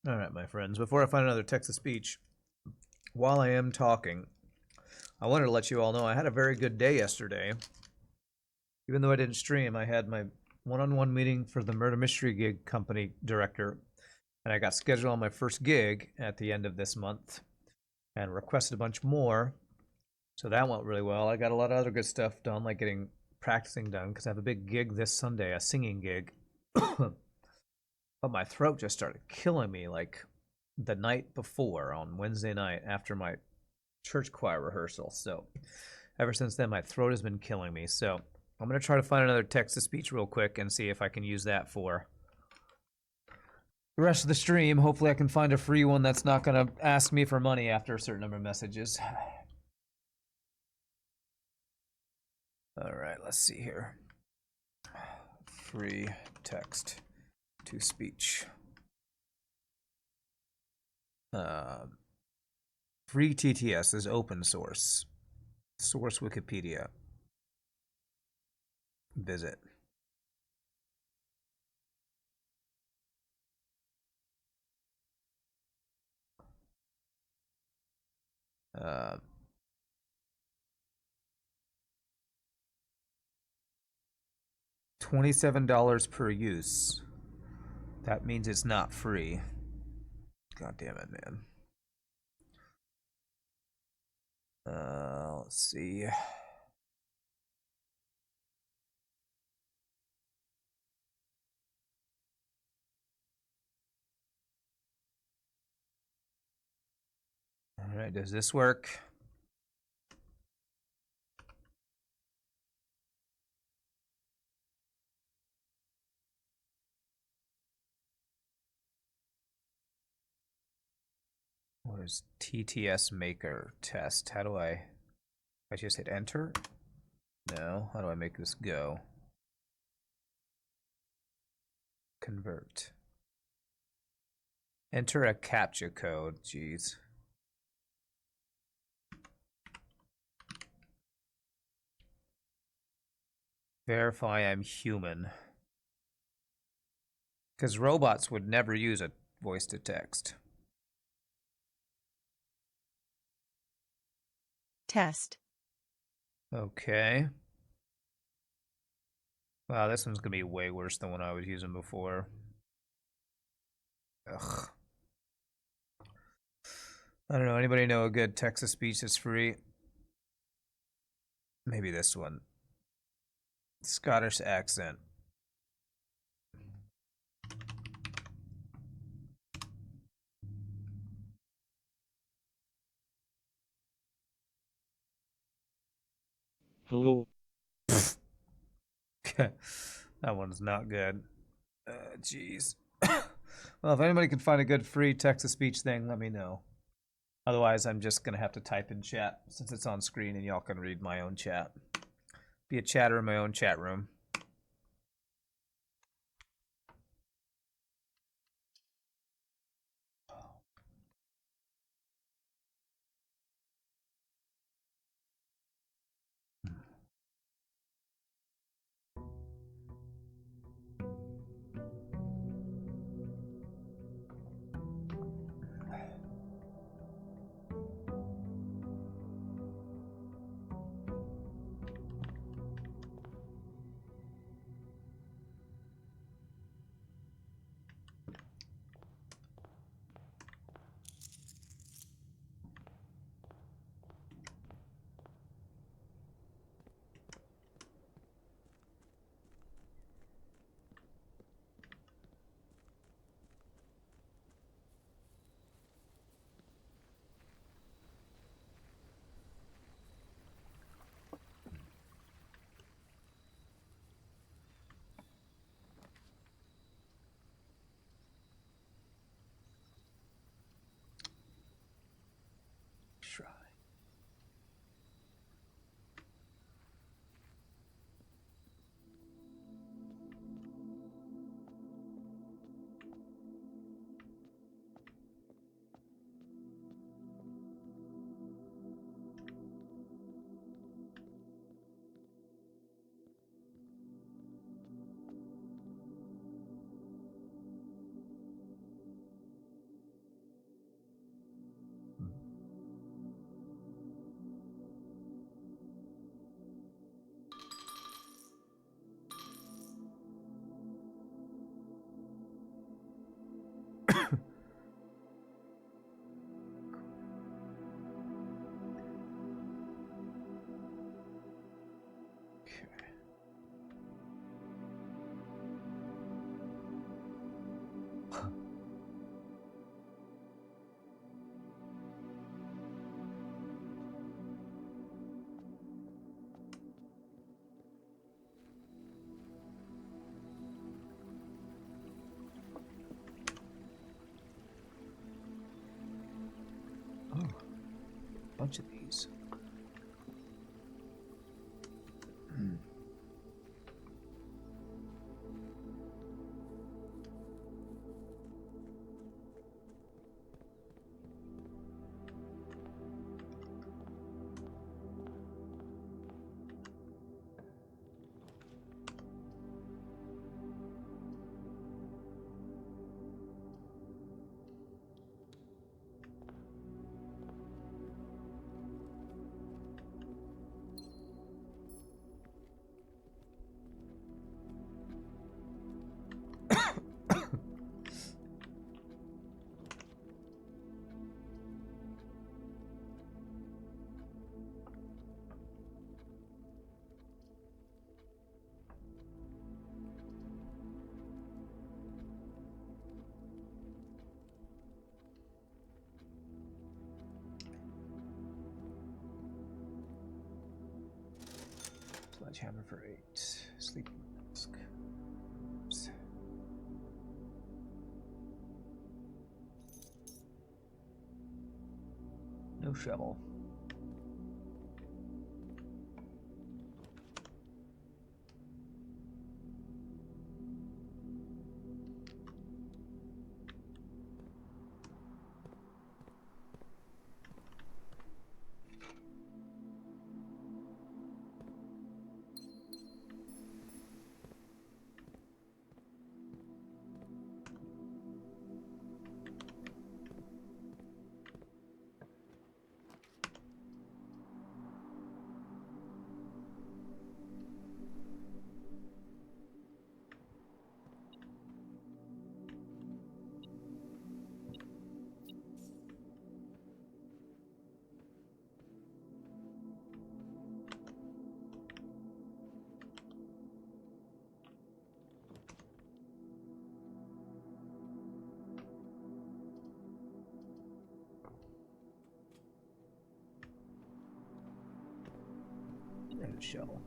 All right, my friends, before I find another text-to-speech, while I am talking, I wanted to let you all know I had a very good day yesterday. Even though I didn't stream, I had my one-on-one meeting for the Murder Mystery Gig Company director, and I got scheduled on my first gig at the end of this month and requested a bunch more. So that went really well. I got a lot of other good stuff done, like getting practicing done, because I have a big gig this Sunday, a singing gig. But my throat just started killing me like the night before on Wednesday night after my church choir rehearsal. So ever since then, my throat has been killing me. So I'm going to try to find another text to speech real quick and see if I can use that for the rest of the stream. Hopefully, I can find a free one that's not going to ask me for money after a certain number of messages. All right, let's see here. Free text to speech. Free TTS is open source. Source Wikipedia. Visit. Uh, $27 per use. That means it's not free. God damn it, man. Let's see. All right, does this work? What is TTS Maker test? How do I just hit enter? No. How do I make this go? Convert. Enter a CAPTCHA code. Jeez. Verify I'm human. Because robots would never use a voice to text. Test. Okay. Wow, this one's gonna be way worse than what I was using before. Ugh. I don't know. Anybody know a good text to speech that's free? Maybe this one. Scottish accent. Hello. That one's not good. Jeez. Well, if anybody can find a good free text to speech thing, let me know. Otherwise, I'm just gonna have to type in chat since it's on screen and y'all can read my own chat. Be a chatter in my own chat room. bunch of these. Sledgehammer for 8. Sleeping mask. Oops. No shovel. And a shovel.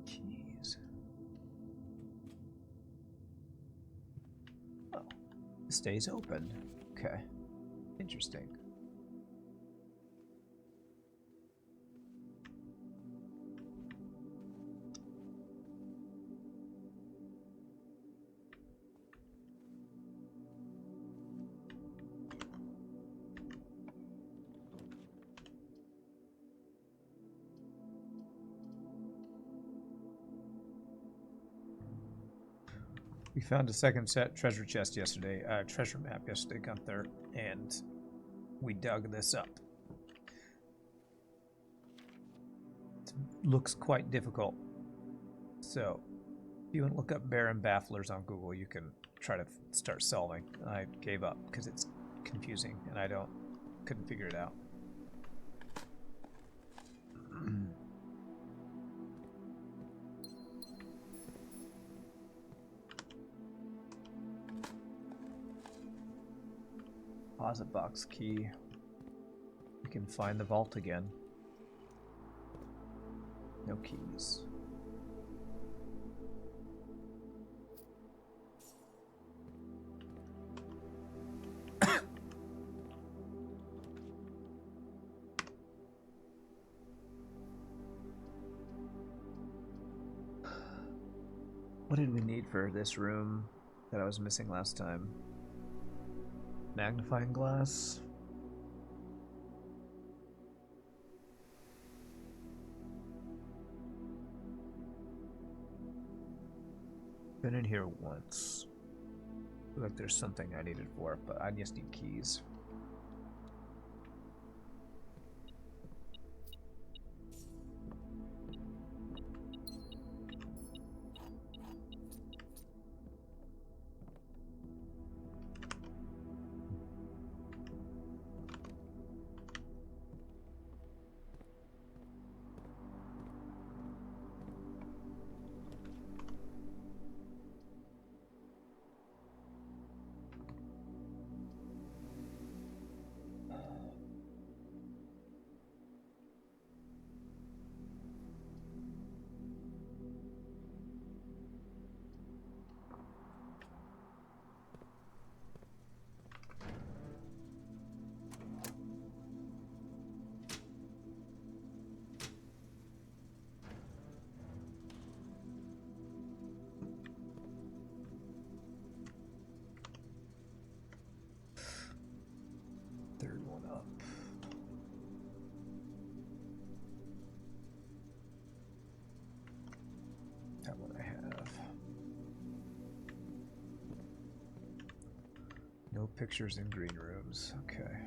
Jeez. Oh, it stays open. Okay. Interesting. We found a second set treasure chest yesterday, treasure map yesterday, Gunther, and we dug this up. It looks quite difficult. So, If you want to look up Baron bafflers on Google, you can try to start solving. I gave up because it's confusing and I couldn't figure it out. Deposit box key. You can find the vault again. No keys. What did we need for this room that I was missing last time? Magnifying glass. Been in here once. Feel like there's something I needed for it, but I just need keys. Third one up. That one I have. No pictures in green rooms. Okay.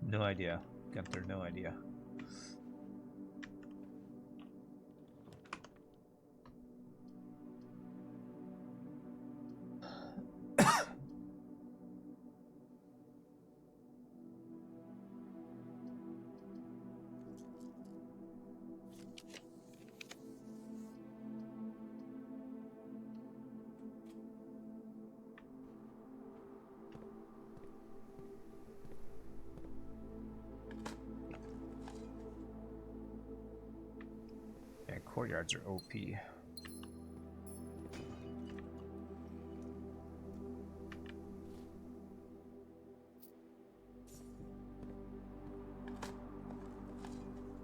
No idea. Gunther, no idea. Yeah, courtyards are OP.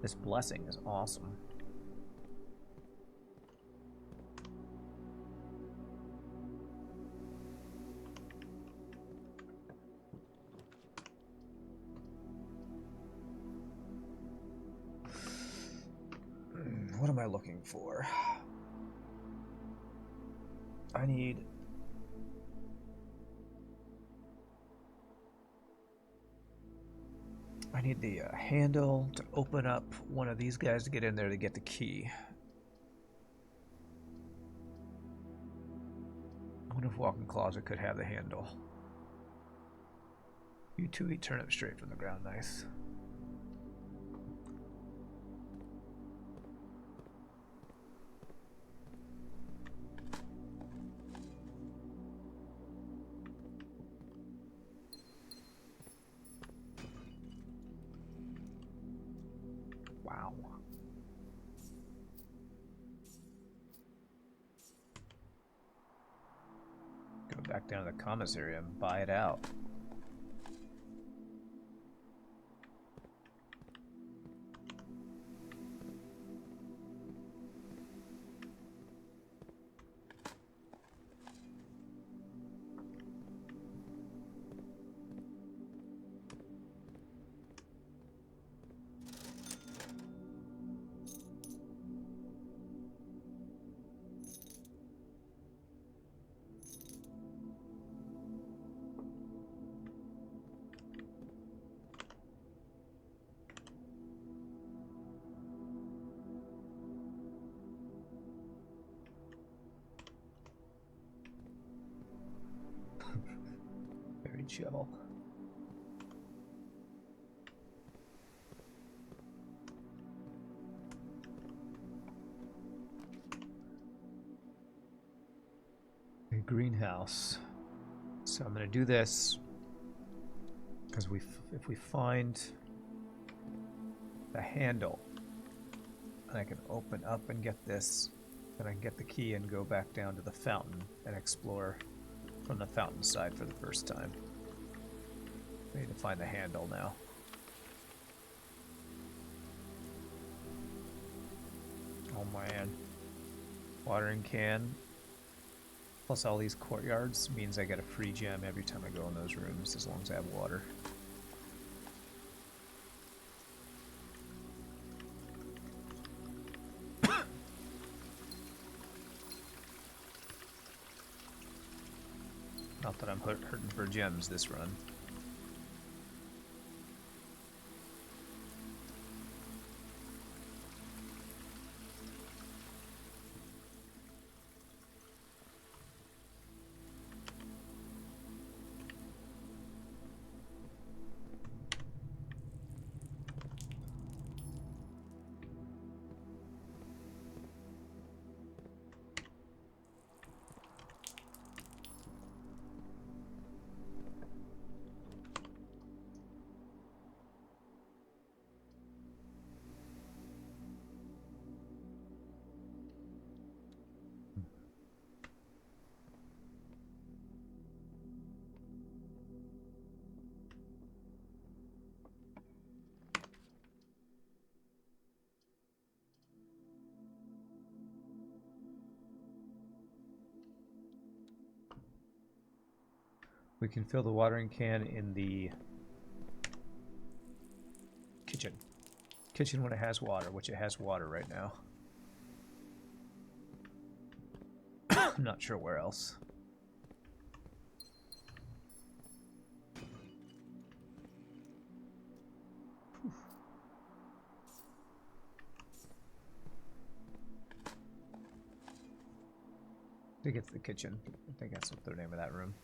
This blessing is awesome. What am I looking for? I need the handle to open up one of these guys to get in there to get the key. I wonder if walk-in closet could have the handle. You two eat turnip straight from the ground, nice. Wow. Go back down to the commissary and buy it out. concrete shovel. A greenhouse. So I'm going to do this because if we find the handle, and I can open up and get this, then I can get the key and go back down to the fountain and explore from the fountain side for the first time. I need to find the handle now. Oh man. Watering can. Plus all these courtyards means I get a free gem every time I go in those rooms as long as I have water. Not that I'm hurting for gems this run. We can fill the watering can in the kitchen. Kitchen when it has water, which it has water right now. I'm not sure where else. I think it's the kitchen. I think that's what the name of that room.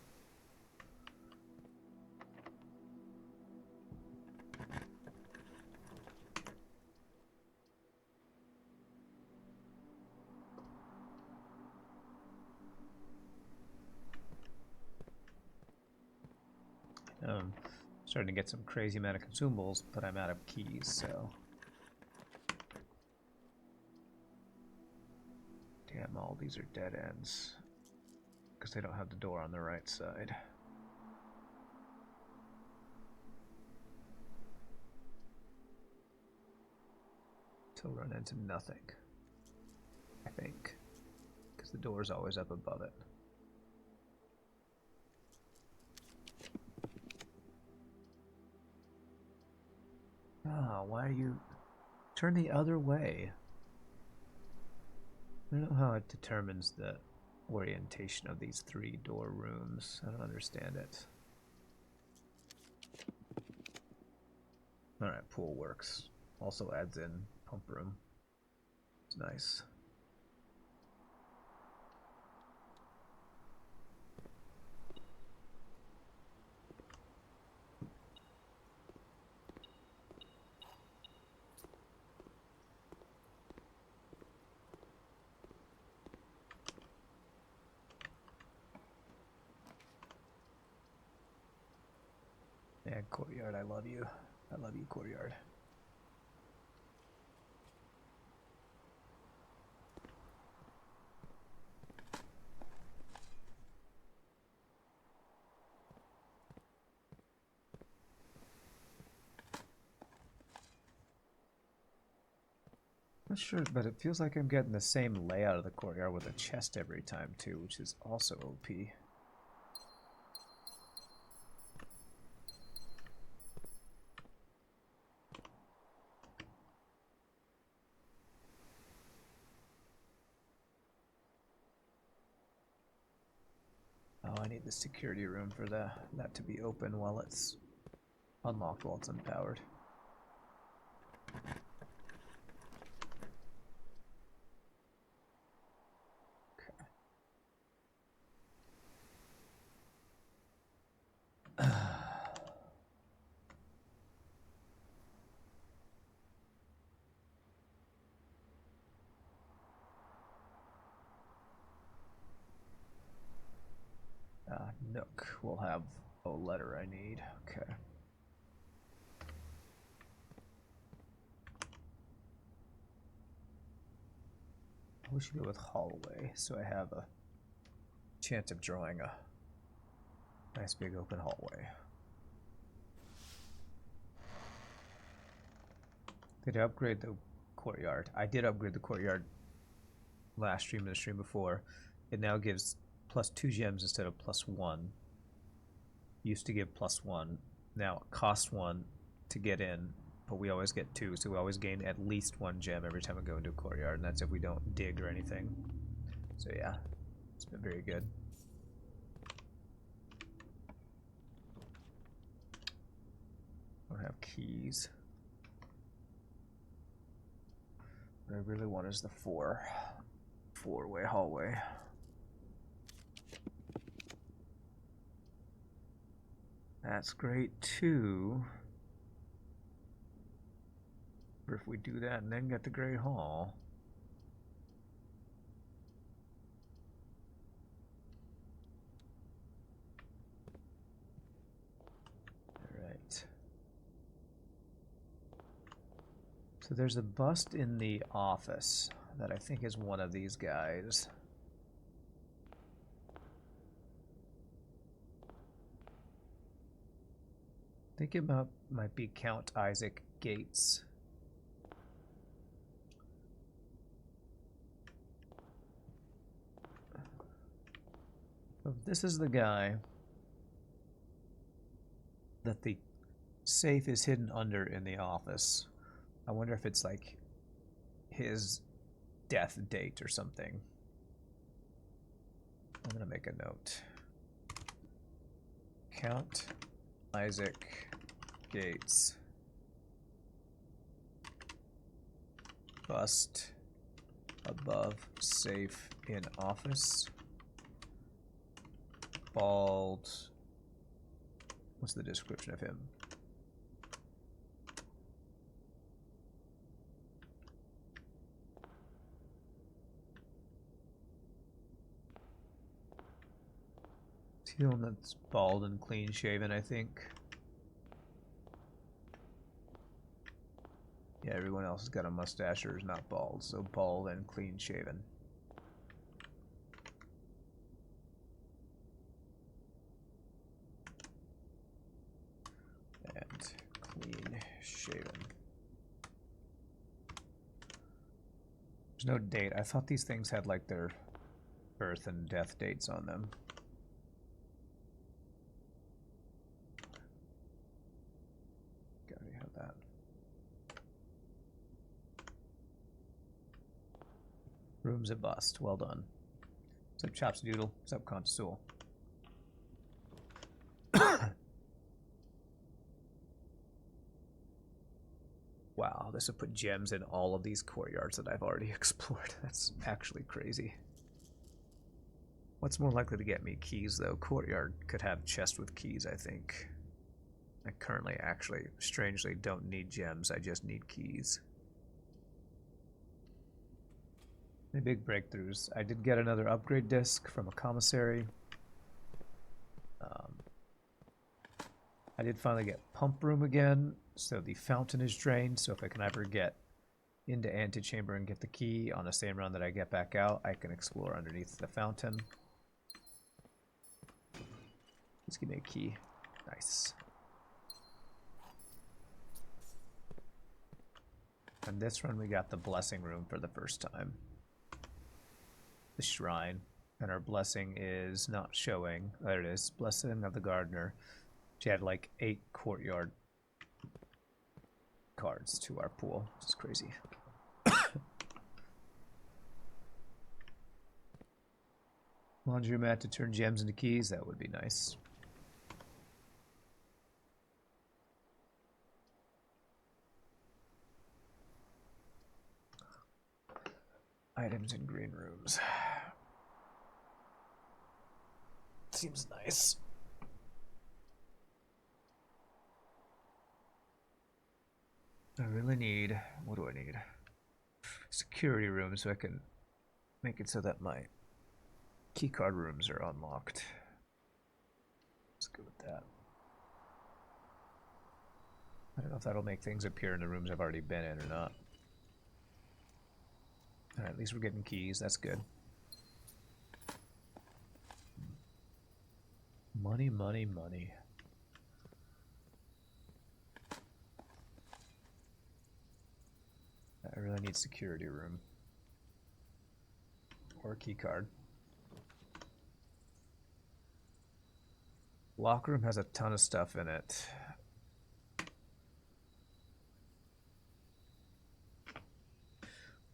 Starting to get some crazy amount of consumables, but I'm out of keys, so. Damn, all these are dead ends. Because they don't have the door on the right side. Till run into nothing. I think. Because the door's always up above it. Ah, why are you... Turn the other way. I don't know how it determines the orientation of these 3 door rooms. I don't understand it. Alright, pool works. Also adds in pump room. It's nice. Yeah, courtyard, I love you. I love you, courtyard. Not sure, but it feels like I'm getting the same layout of the courtyard with a chest every time too, which is also OP. Oh, I need the security room for that to be open while it's unlocked while it's unpowered. Okay. Nook will have a letter I need. Okay. We should go with hallway, so I have a chance of drawing a nice big open hallway. Did I upgrade the courtyard? I did upgrade the courtyard last stream and the stream before. It now gives +2 gems instead of +1. Used to give +1. Now it costs 1 to get in, but we always get 2, so we always gain at least 1 gem every time we go into a courtyard, and that's if we don't dig or anything. So yeah, it's been very good. I don't have keys. What I really want is the four-way hallway. That's great too. Or if we do that and then get the Great Hall. Alright. So there's a bust in the office that I think is one of these guys. I think it might be Count Isaac Gates. So this is the guy that the safe is hidden under in the office. I wonder if it's like his death date or something. I'm gonna make a note. Count Isaac Gates. Bust above safe in office. Bald. What's the description of him? Is he the one that's bald and clean shaven, I think? Yeah, everyone else has got a mustache or is not bald, so bald and clean shaven. And clean shaven. There's no date. I thought these things had like their birth and death dates on them. Gotta have that. Room's a bust. Well done. What's up, Chops Doodle? What's up, Consul? Wow, this would put gems in all of these courtyards that I've already explored. That's actually crazy. What's more likely to get me? Keys, though. Courtyard could have chest with keys, I think. I currently actually, strangely, don't need gems. I just need keys. Any big breakthroughs? I did get another upgrade disc from a commissary. I did finally get pump room again, so the fountain is drained, so if I can ever get into antechamber and get the key on the same run that I get back out, I can explore underneath the fountain. Just give me a key. Nice. And this run we got the blessing room for the first time. The shrine. And our blessing is not showing. There it is. Blessing of the gardener. She had like 8 courtyard cards to our pool, which is crazy. Laundromat to turn gems into keys, that would be nice. Items in green rooms. Seems nice. I really need, what do I need? Security room so I can make it so that my keycard rooms are unlocked. Good with that. I don't know if that'll make things appear in the rooms I've already been in or not. Alright, at least we're getting keys. That's good. Money, money, money. I really need security room. Or a key card. Locker room has a ton of stuff in it.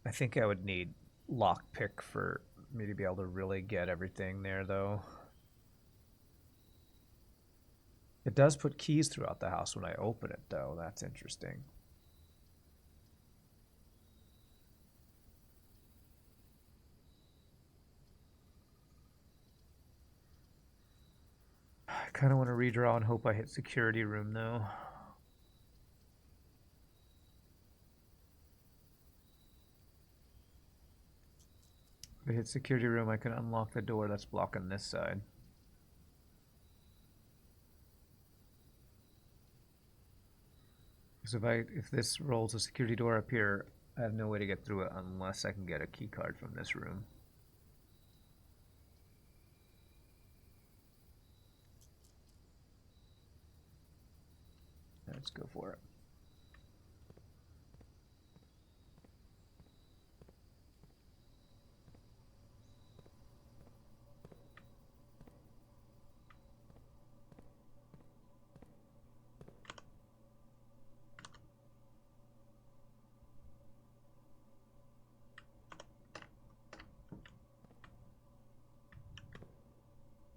I think I would need lockpick for me to be able to really get everything there, though. It does put keys throughout the house when I open it, though. That's interesting. I kind of want to redraw and hope I hit security room, though. If I hit security room, I can unlock the door that's blocking this side. Because if this rolls a security door up here, I have no way to get through it unless I can get a key card from this room. Let's go for it.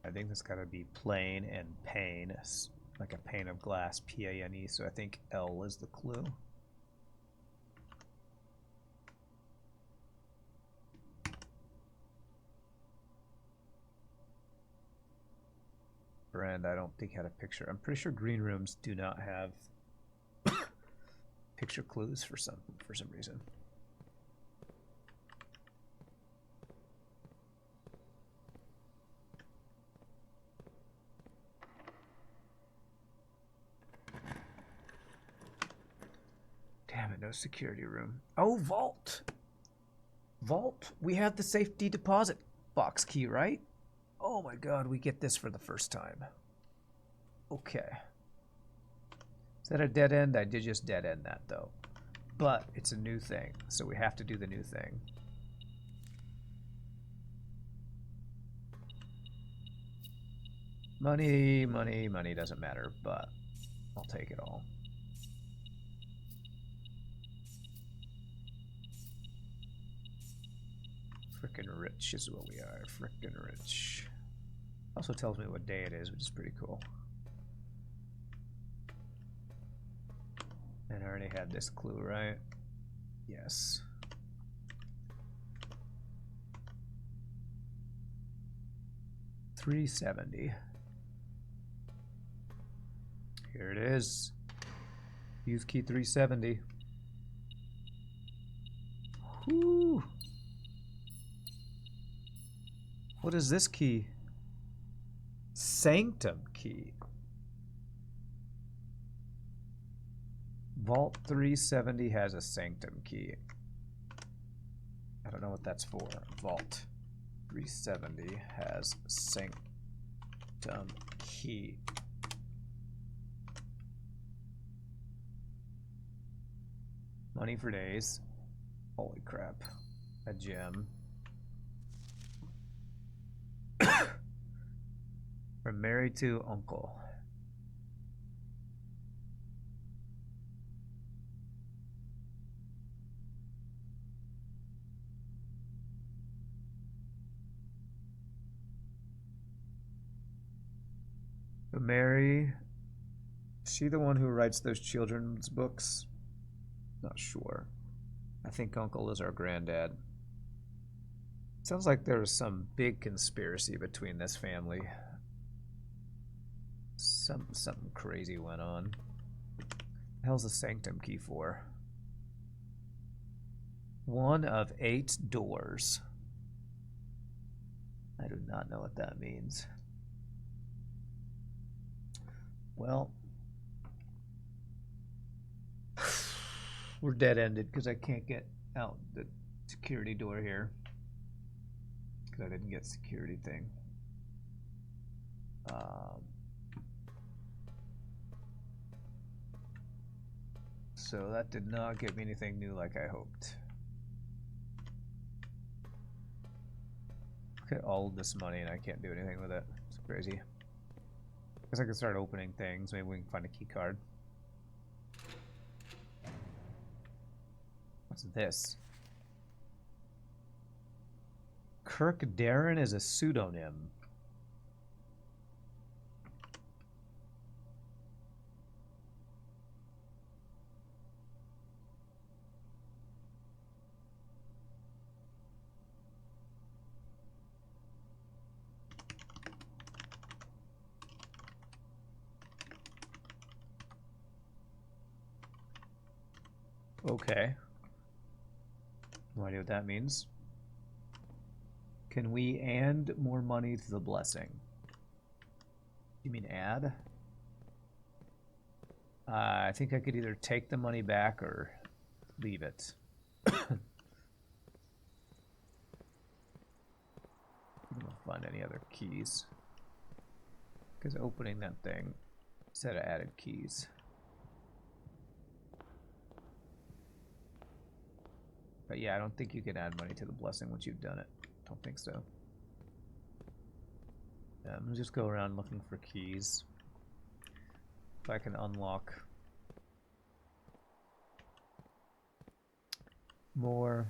I think that's got to be plane and pane, like a pane of glass, P-A-N-E, so I think L is the clue. Brand, I don't think had a picture. I'm pretty sure green rooms do not have picture clues for some reason. Damn it, no security room. Oh, vault. Vault. We have the safety deposit box key, right? Oh my god, we get this for the first time. Okay. Is that a dead end? I did just dead end that, though. But it's a new thing, so we have to do the new thing. Money, money, money doesn't matter, but I'll take it all. Frickin' rich is what we are. Frickin' rich. Also tells me what day it is, which is pretty cool. And I already had this clue, right? Yes. $370. Here it is. Use key 370. Whoo! What is this key? Sanctum key. Vault 370 has a sanctum key. I don't know what that's for. Vault 370 has sanctum key. Money for days. Holy crap. A gem. From married to uncle. So Mary, is she the one who writes those children's books? Not sure. I think uncle is our granddad. Sounds like there was some big conspiracy between this family. Something crazy went on. What the hell's the sanctum key for? 1 of 8 doors. I do not know what that means. Well, we're dead-ended because I can't get out the security door here. Because I didn't get security thing. So that did not give me anything new like I hoped. Look at all of this money and I can't do anything with it. It's crazy. Guess I can start opening things. Maybe we can find a key card. What's this? Kirk Darren is a pseudonym. Okay. No idea what that means. Can we add more money to the blessing? You mean add? I think I could either take the money back or leave it. I don't find any other keys. Because opening that thing said I added keys. But yeah, I don't think you can add money to the blessing once you've done it. Don't think so. Yeah, I'm gonna just go around looking for keys. If I can unlock more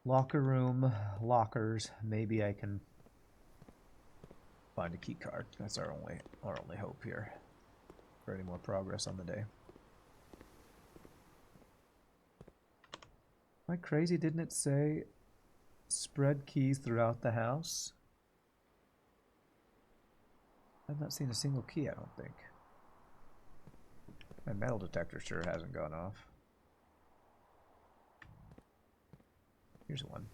locker room lockers, maybe I can find a key card. That's our only hope here for any more progress on the day. Am I crazy? Didn't it say spread keys throughout the house? I've not seen a single key, I don't think. My metal detector sure hasn't gone off. Here's one.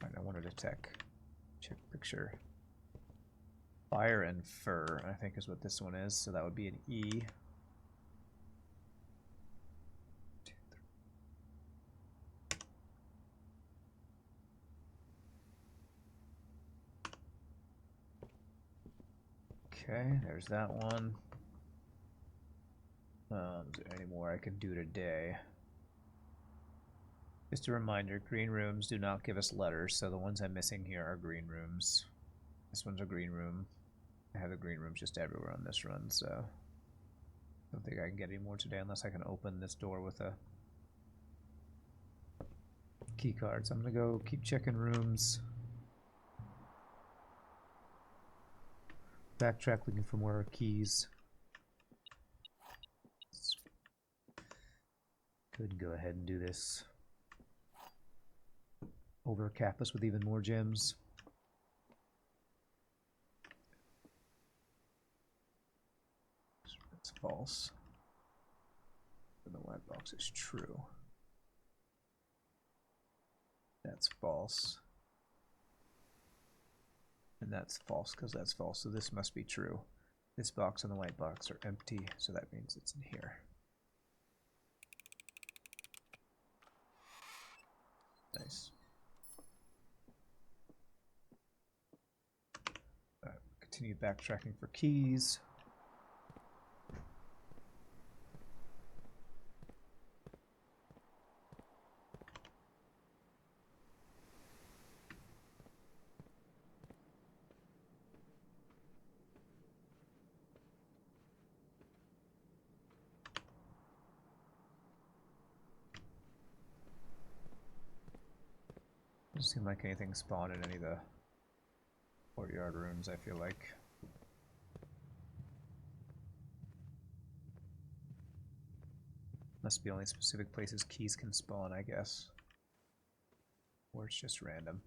Alright, I wanted to check picture. Fire and fur, I think is what this one is, so that would be an E. Okay, there's that one. Is there any more I can do today? Just a reminder, green rooms do not give us letters, so the ones I'm missing here are green rooms. This one's a green room. I have the green rooms just everywhere on this run, so I don't think I can get any more today unless I can open this door with a key card. So I'm gonna go keep checking rooms. Backtrack looking for more keys. Could go ahead and do this. Overcap us with even more gems. That's false. And the white box is true. That's false. And that's false because that's false, so this must be true. This box and the white box are empty, so that means it's in here. Nice. Continue backtracking for keys. Doesn't seem like anything spawned in any of the courtyard rooms, I feel like. Must be only specific places keys can spawn, I guess. Or it's just random.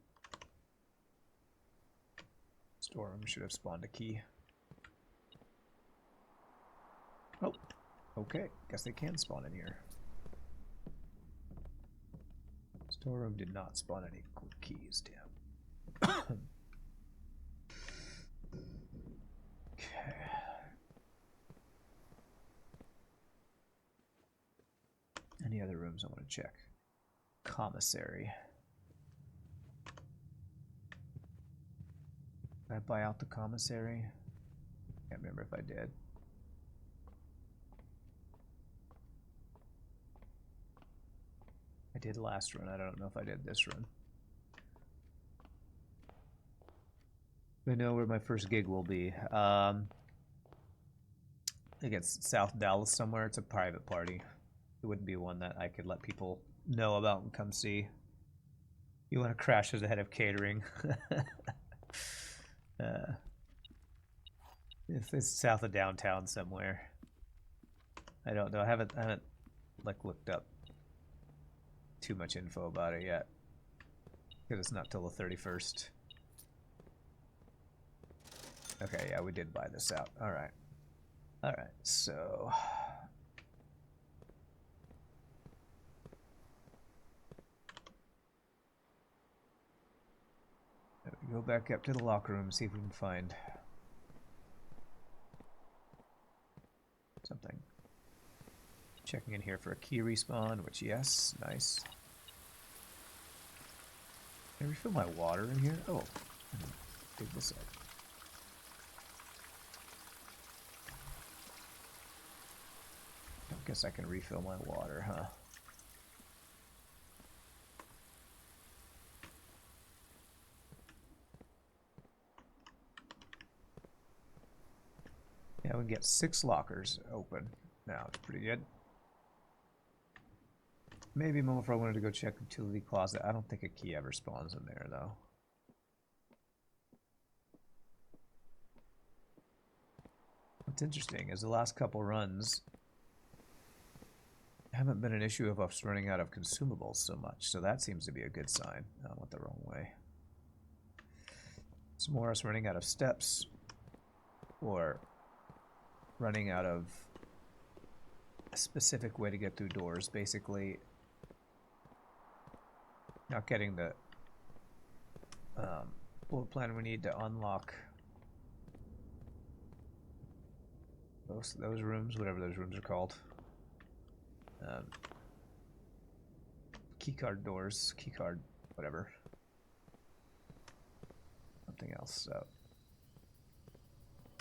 Storeroom should have spawned a key. Oh, okay. Guess they can spawn in here. Storeroom did not spawn any keys, damn. Any other rooms I want to check? Commissary. Did I buy out the commissary? Can't remember if I did. I did last run. I don't know if I did this run. I know where my first gig will be. I think it's South Dallas somewhere. It's a private party. It wouldn't be one that I could let people know about and come see. You want to crash as a head of catering. If it's south of downtown somewhere. I don't know. I haven't like looked up too much info about it yet. Because it's not till the 31st. Okay, yeah, we did buy this out. Alright. Alright, so... go back up to the locker room, see if we can find something. Checking in here for a key respawn, which yes, nice. Can I refill my water in here? Oh, dig this up. I guess I can refill my water, huh? Yeah, we can get 6 lockers open now. It's pretty good. Maybe a moment before I wanted to go check utility closet. I don't think a key ever spawns in there, though. What's interesting is the last couple runs haven't been an issue of us running out of consumables so much, so that seems to be a good sign. I went the wrong way. It's more us running out of steps or running out of a specific way to get through doors. Basically, not getting the bullet plan we need to unlock those rooms, whatever those rooms are called. Keycard doors, keycard, whatever. Something else, so.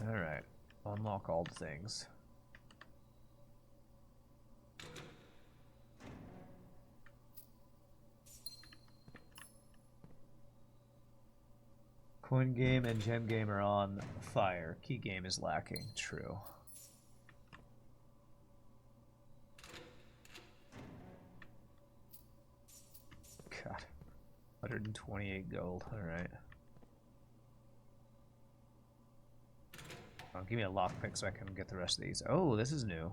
Alright, unlock all the things. Coin game and gem game are on fire. Key game is lacking. True. God. 128 gold. Alright. Oh, give me a lockpick so I can get the rest of these. Oh, this is new.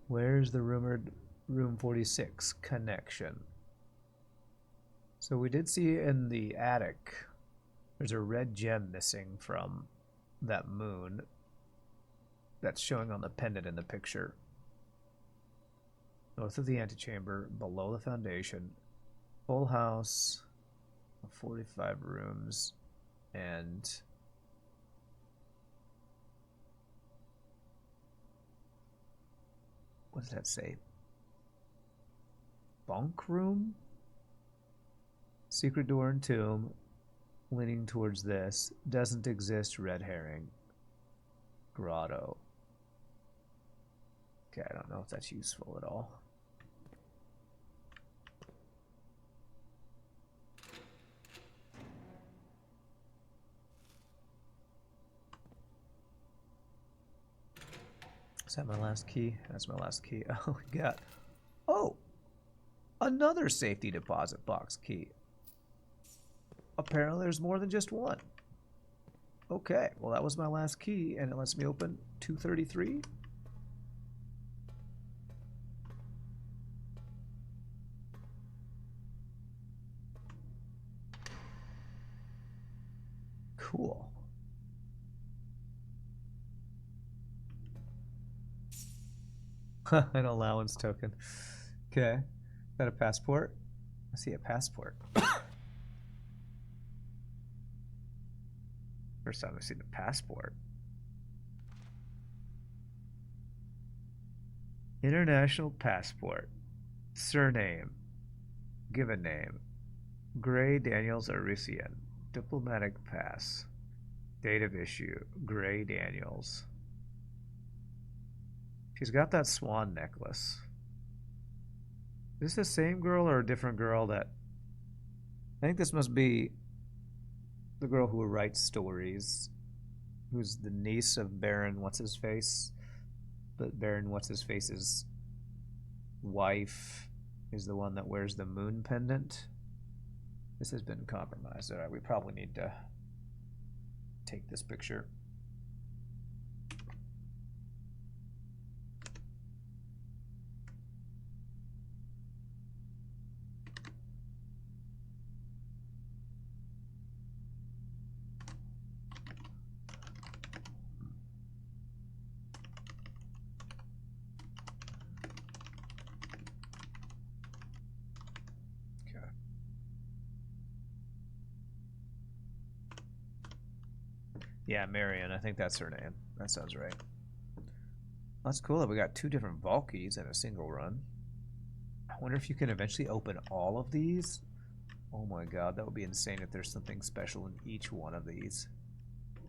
Where's the rumored room 46 connection? So we did see in the attic, there's a red gem missing from that moon that's showing on the pendant in the picture. North of the antechamber, below the foundation, full house, 45 rooms, and what does that say? Bunk room? Secret door and tomb, leaning towards this. Doesn't exist, red herring. Grotto. Okay, I don't know if that's useful at all. Is that my last key? That's my last key. Oh, we got... Oh! Another safety deposit box key. Apparently there's more than just one. Okay, well that was my last key, and it lets me open 233. Cool. An allowance token. Okay. Is that a passport? I see a passport. First time I've seen a passport. International passport. Surname. Given name. Gray Daniels Arisian. Diplomatic pass. Date of issue. Gray Daniels. She's got that swan necklace. Is this the same girl or a different girl that... I think this must be the girl who writes stories, who's the niece of Baron What's-His-Face. But Baron What's-His-Face's wife is the one that wears the moon pendant. This has been compromised. All right, we probably need to take this picture. Yeah, Marion. I think that's her name. That sounds right. That's cool that we got 2 different Valkies in a single run. I wonder if you can eventually open all of these. Oh my god, that would be insane if there's something special in each one of these.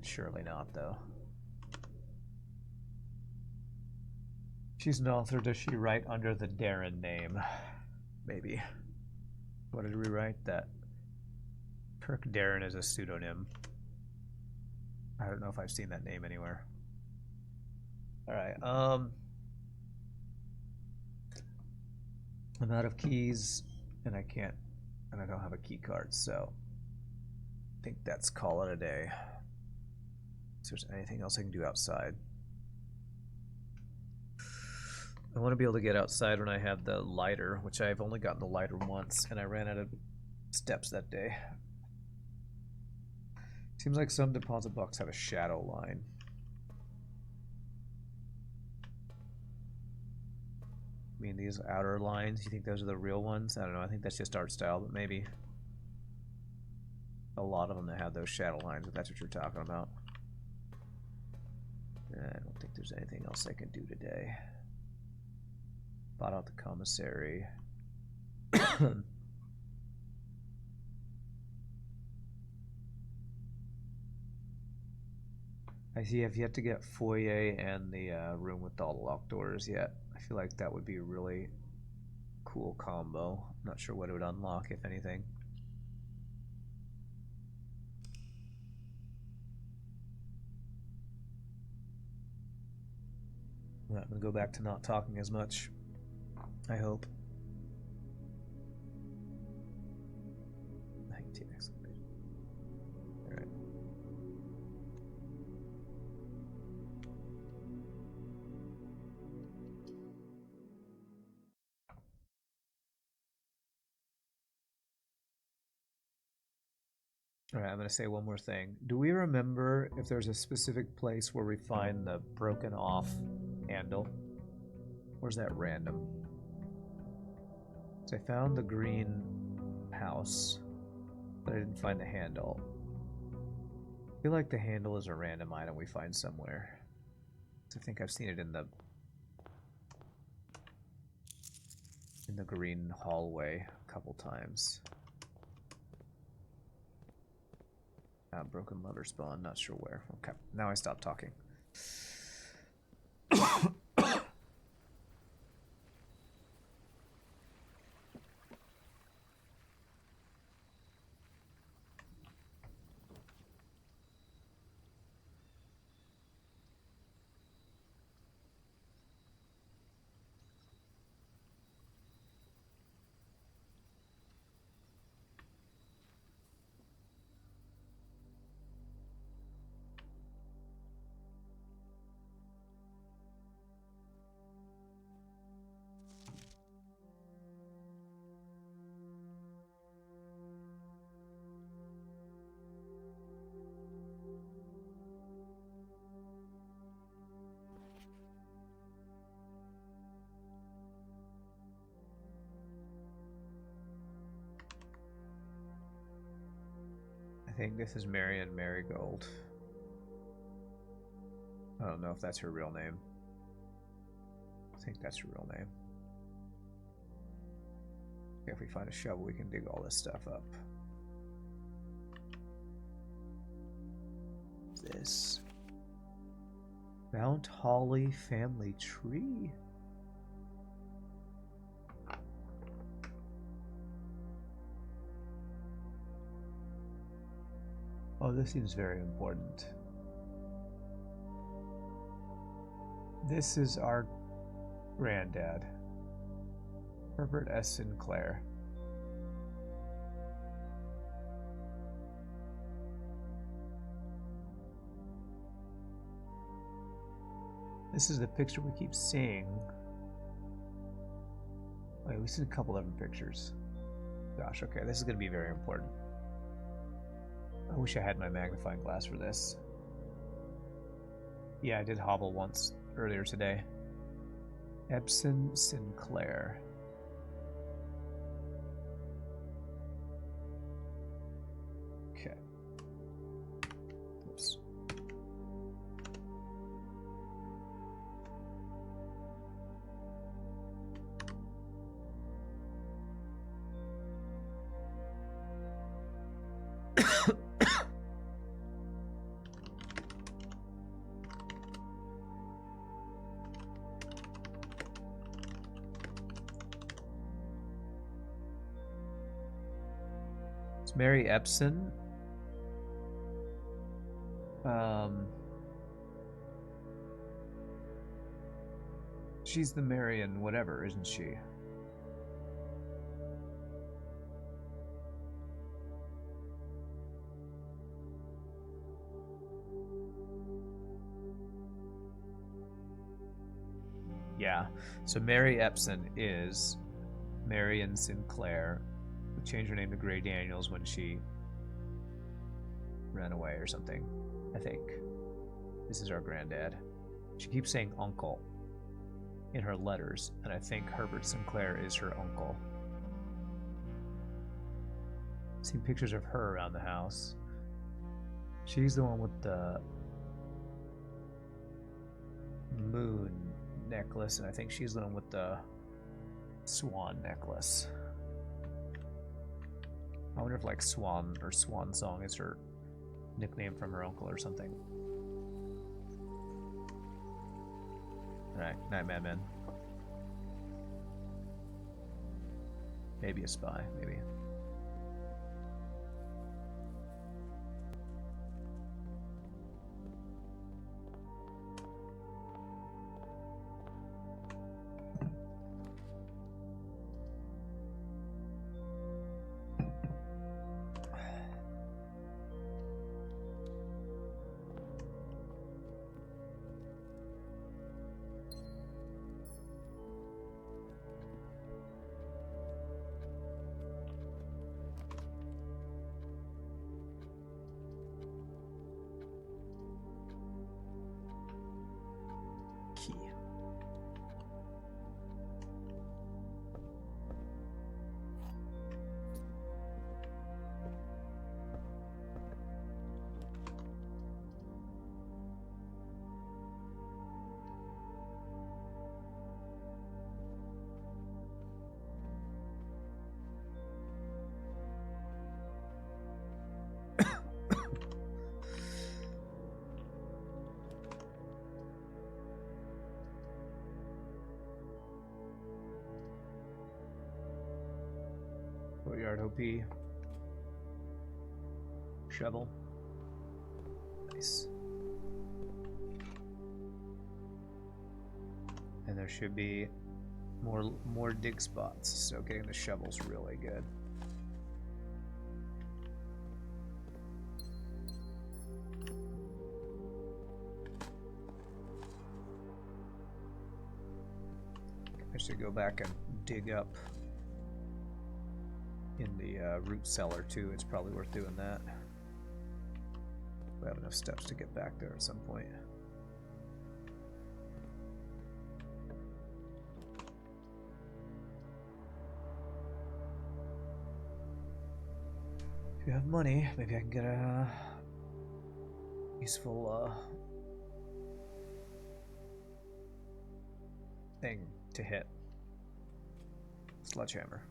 Surely not, though. She's an author. Does she write under the Darren name? Maybe. What did we write? That Kirk Darren is a pseudonym. I don't know if I've seen that name anywhere. Alright, I'm out of keys, and I don't have a key card, so I think that's call it a day. If there's anything else I can do outside. I want to be able to get outside when I have the lighter, which I've only gotten the lighter once, and I ran out of steps that day. Seems like some deposit boxes have a shadow line. I mean, these outer lines, you think those are the real ones? I don't know, I think that's just art style, but maybe a lot of them that have those shadow lines, if that's what you're talking about. I don't think there's anything else I can do today. Bought out the commissary. I see I've yet to get foyer and the room with all the locked doors yet. I feel like that would be a really cool combo. I'm not sure what it would unlock, if anything. I'm not going to go back to not talking as much, I hope. 19 exclamation. Alright. Alright, I'm going to say one more thing. Do we remember if there's a specific place where we find the broken off handle? Or is that random? So I found the green house, but I didn't find the handle. I feel like the handle is a random item we find somewhere. I think I've seen it in the green hallway a couple times. Broken lever spawn, not sure where. Okay, now I stop talking. think this is Marion Marigold. I don't know if that's her real name. I think that's her real name. If we find a shovel, we can dig all this stuff up. This Mount Holly family tree. Oh, this seems very important. This is our granddad, Herbert S. Sinclair. This is the picture we keep seeing. Wait, we've seen a couple different pictures. Gosh, okay, this is going to be very important. I wish I had my magnifying glass for this. Yeah, I did hobble once earlier today. Epson Sinclair. Okay. Oops. Mary Epson. She's the Marion whatever, isn't she? Yeah. So Mary Epson is Marion Sinclair. Changed her name to Gray Daniels when she ran away or something, I think. This is our granddad. She keeps saying uncle in her letters, and I think Herbert Sinclair is her uncle. I've seen pictures of her around the house. She's the one with the moon necklace, and I think she's the one with the swan necklace. I wonder if like Swan or Swan Song is her nickname from her uncle or something. Alright, night madman. Maybe a spy, maybe. Courtyard OP. Shovel. Nice. And there should be more dig spots, so getting the shovel's really good. I should go back and dig up in the root cellar too. It's probably worth doing that. We have enough steps to get back there at some point. If you have money, maybe I can get a useful thing to hit. Sledgehammer.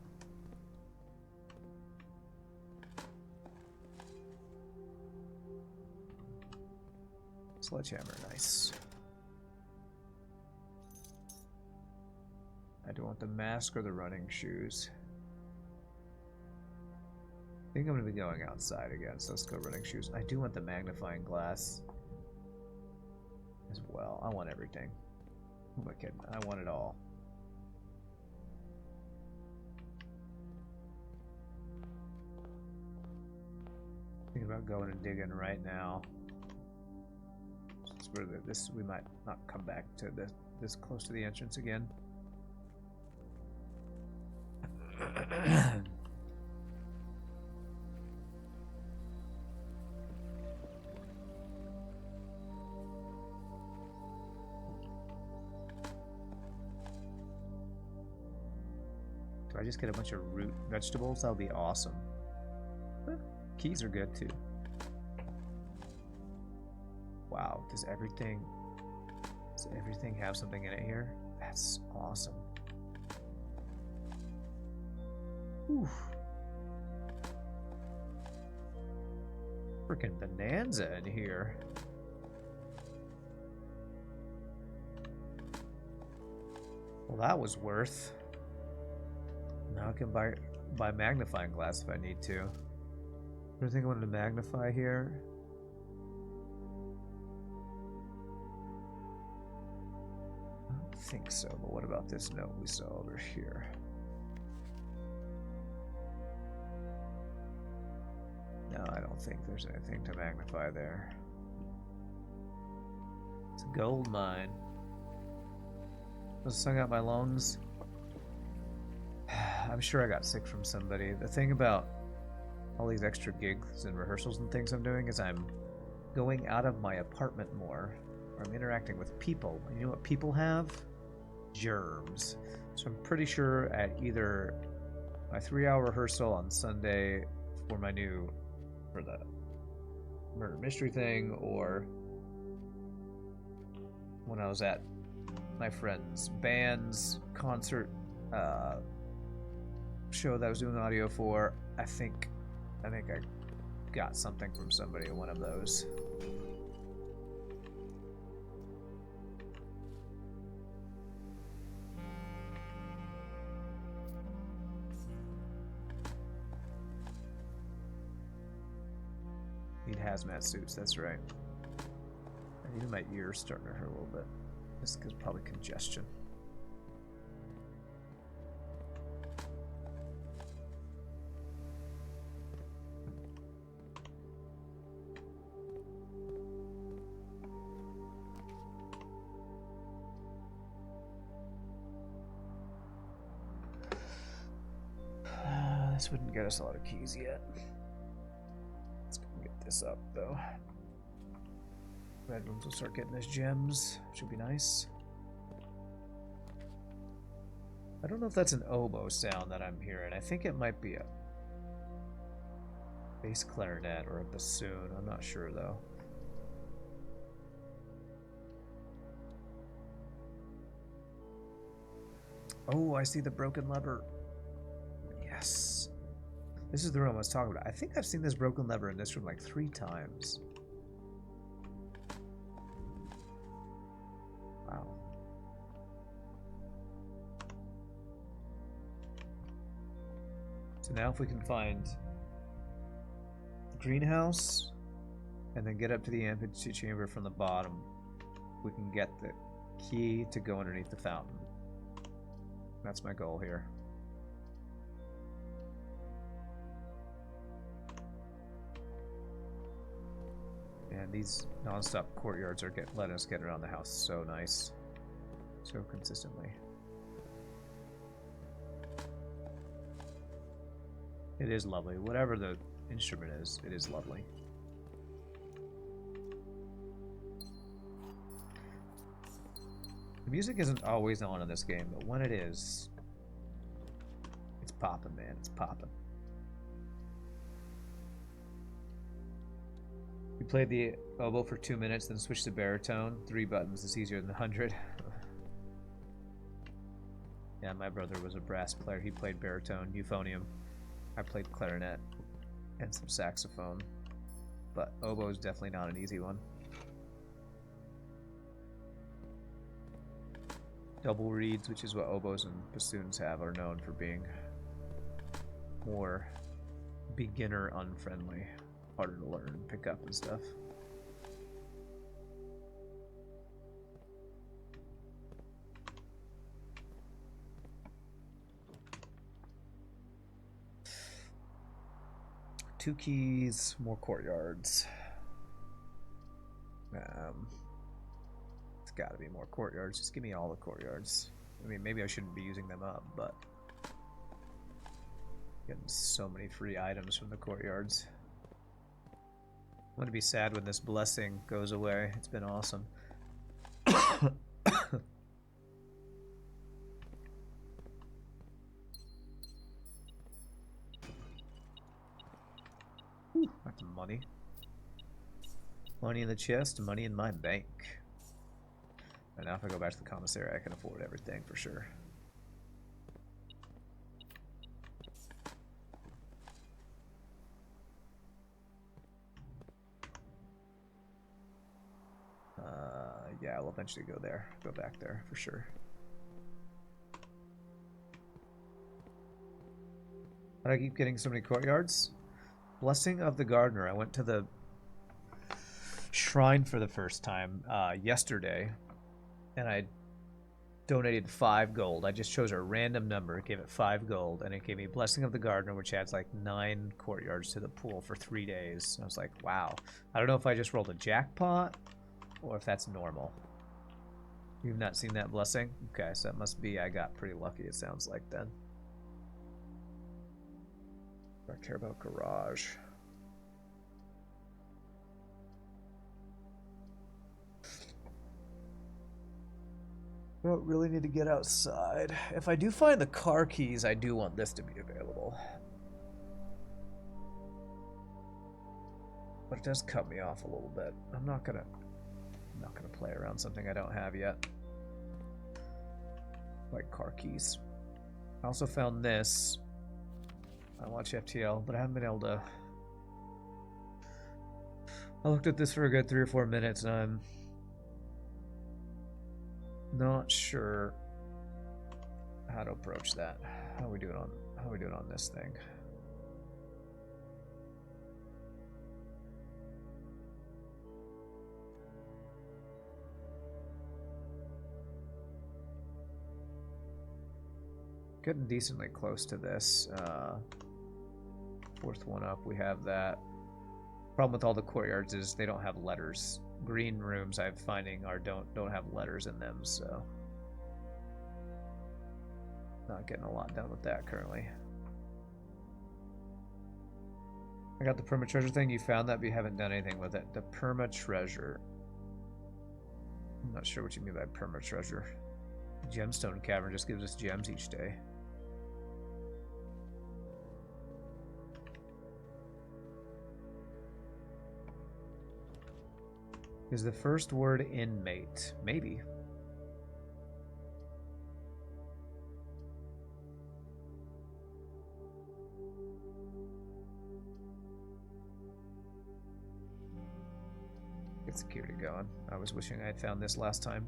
Sledgehammer, nice. I do want the mask or the running shoes. I think I'm going to be going outside again, so let's go running shoes. I do want the magnifying glass as well. I want everything. Who am I kidding? I want it all. Thinking about going and digging right now. This we might not come back to this close to the entrance again. Do I just get a bunch of root vegetables? That would be awesome. Keys are good too. Wow, does everything have something in it here? That's awesome. Whew. Freaking bonanza in here. Well, that was worth. Now I can buy magnifying glass if I need to. Everything I wanted to magnify here. I don't think so, but what about this note we saw over here? No, I don't think there's anything to magnify there. It's a gold mine. Was sung out my lungs. I'm sure I got sick from somebody. The thing about all these extra gigs and rehearsals and things I'm doing is I'm going out of my apartment more. Or I'm interacting with people. And you know what people have? Germs. So I'm pretty sure at either my 3-hour rehearsal on Sunday for the murder mystery thing, or when I was at my friend's band's concert show that I was doing audio for, I think I got something from somebody in one of those. Need hazmat suits, that's right. And even my ears starting to hurt a little bit. This is probably congestion. This wouldn't get us a lot of keys yet. Let's go get this up though. Redrooms will start getting us gems, which would be nice. I don't know if that's an oboe sound that I'm hearing. I think it might be a bass clarinet or a bassoon. I'm not sure though. Oh, I see the broken lever. Yes. This is the room I was talking about. I think I've seen this broken lever in this room like 3 times. Wow. So now if we can find the greenhouse and then get up to the antechamber from the bottom, we can get the key to go underneath the fountain. That's my goal here. And these non-stop courtyards are letting us get around the house so nice, so consistently. It is lovely. Whatever the instrument is, it is lovely. The music isn't always on in this game, but when it is, it's popping, man. It's popping. You played the oboe for 2 minutes, then switched to baritone. 3 buttons is easier than 100. Yeah, my brother was a brass player. He played baritone, euphonium. I played clarinet and some saxophone. But oboe is definitely not an easy one. Double reeds, which is what oboes and bassoons have, are known for being more beginner unfriendly. Harder to learn, pick up and stuff. Two keys, more courtyards. It's got to be more courtyards. Just give me all the courtyards. I mean, maybe I shouldn't be using them up, but getting so many free items from the courtyards. I'm going to be sad when this blessing goes away. It's been awesome. That's money. Money in the chest, money in my bank. And now if I go back to the commissary, I can afford everything for sure. Yeah, I'll eventually go there. Go back there for sure. But I keep getting so many courtyards. Blessing of the Gardener. I went to the shrine for the first time yesterday, and I donated 5 gold. I just chose a random number, gave it 5 gold, and it gave me Blessing of the Gardener, which adds like 9 courtyards to the pool for 3 days. I was like, wow. I don't know if I just rolled a jackpot or if that's normal. You've not seen that blessing? Okay, so that must be I got pretty lucky, it sounds like then. I care about garage. I don't really need to get outside. If I do find the car keys, I do want this to be available. But it does cut me off a little bit. I'm not gonna play around something I don't have yet. Like car keys. I also found this. I watch FTL, but I haven't been able to. I looked at this for a good 3 or 4 minutes, and I'm not sure how to approach that. How are we doing on this thing? Getting decently close to this. 4th one up, we have that. Problem with all the courtyards is they don't have letters. Green rooms I'm finding don't have letters in them, so not getting a lot done with that currently. I got the perma treasure thing. You found that, but you haven't done anything with it. The perma treasure. I'm not sure what you mean by perma treasure. Gemstone cavern just gives us gems each day. Is the first word inmate? Maybe. Get security going. I was wishing I had found this last time.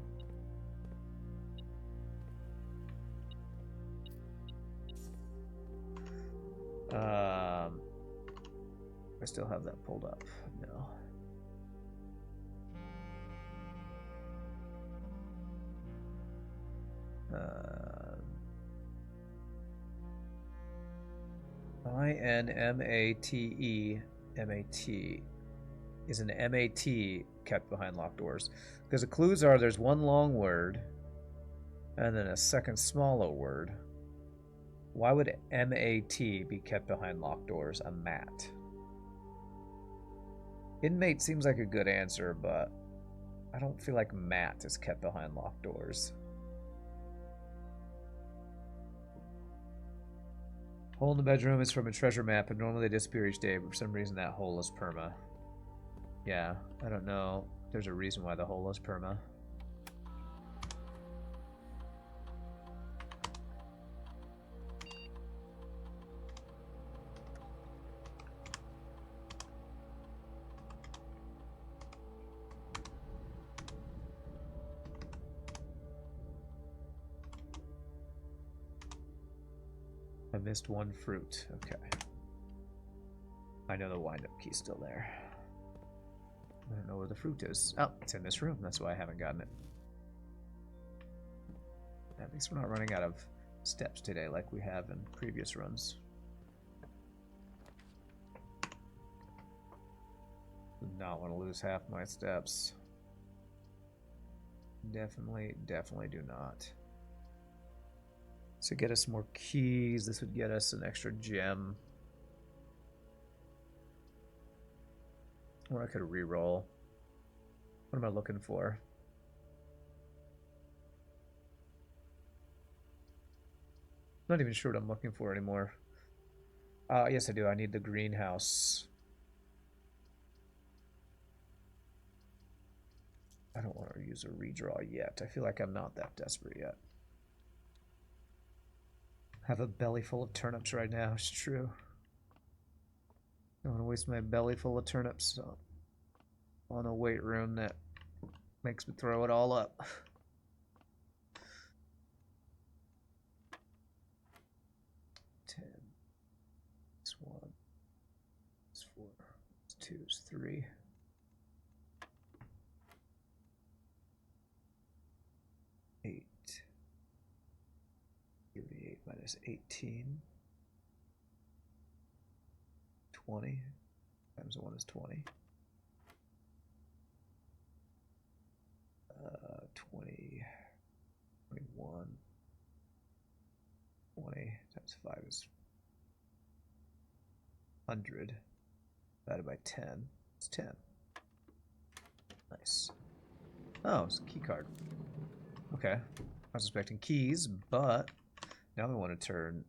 I still have that pulled up. No. INMATE is an MAT kept behind locked doors. Because the clues are there's one long word and then a second smaller word. Why would MAT be kept behind locked doors? A mat. Inmate seems like a good answer, but I don't feel like mat is kept behind locked doors. Hole in the bedroom is from a treasure map, and normally they disappear each day, but for some reason that hole is perma. Yeah, I don't know. There's a reason why the hole is perma. I missed one fruit. Okay. I know the wind-up key's still there. I don't know where the fruit is. Oh, it's in this room. That's why I haven't gotten it. At least we're not running out of steps today like we have in previous runs. Do not want to lose half my steps. Definitely do not. So get us more keys. This would get us an extra gem. Or I could re-roll. What am I looking for? Not even sure what I'm looking for anymore. Yes, I do. I need the greenhouse. I don't want to use a redraw yet. I feel like I'm not that desperate yet. I have a belly full of turnips right now. It's true. I don't want to waste my belly full of turnips on a weight room that makes me throw it all up. It's 1, it's 4, it's 2, it's 3. 8. 38 minus 18. 20 times 1 is 20. 20, 21, 20 times 5 is 100. Divided by 10, it's 10. Nice. Oh, it's a key card. Okay. I was expecting keys, but now we want to turn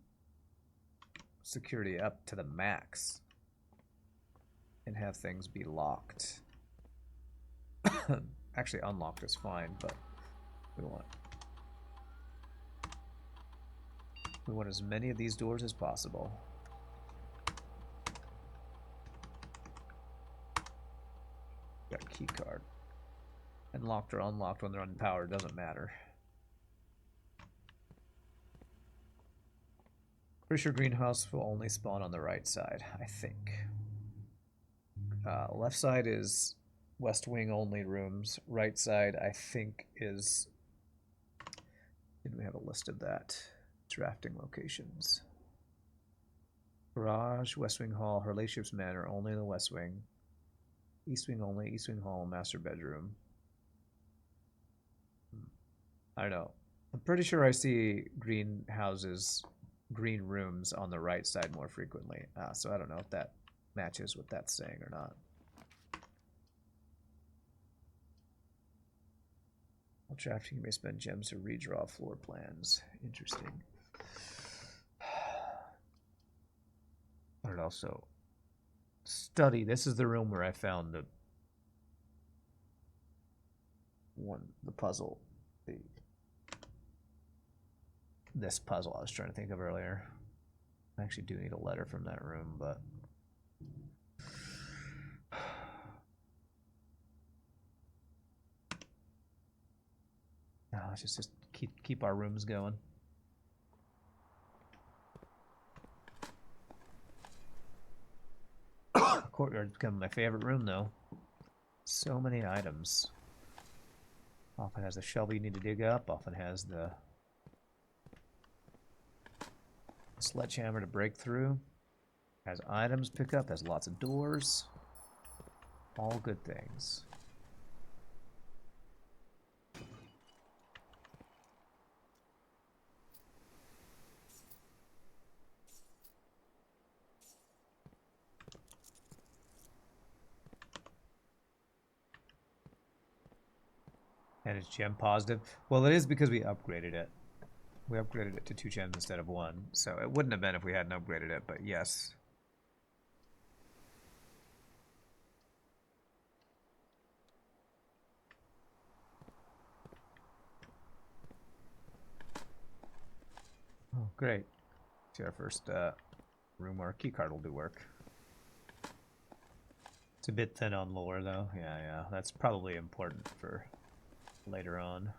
security up to the max and have things be locked. Actually, unlocked is fine, but we want as many of these doors as possible. Got a key card. And locked or unlocked when they're unpowered doesn't matter. Pretty sure greenhouse will only spawn on the right side, I think. Left side is west wing only rooms. Right side, I think, is... Did we have a list of that? Drafting locations. Garage, West Wing Hall, Her Ladyship's Manor, only in the West Wing. East Wing only, East Wing Hall, Master Bedroom. I don't know. I'm pretty sure I see greenhouses, green rooms on the right side more frequently. So I don't know if that matches what that's saying or not. While drafting, you may spend gems to redraw floor plans. Interesting. I don't know. So study. This is the room where I found the puzzle. This puzzle I was trying to think of earlier. I actually do need a letter from that room, but no, let's just keep our rooms going. Courtyard's become my favorite room, though. So many items. Often has a shovel you need to dig up. Often has the sledgehammer to break through. Has items pick up. Has lots of doors. All good things. And it's gem positive. Well, it is because we upgraded it. We upgraded it to 2 gems instead of 1. So it wouldn't have been if we hadn't upgraded it, but yes. great. See our first room where our keycard will do work. It's a bit thin on lore, though. Yeah, that's probably important for later on.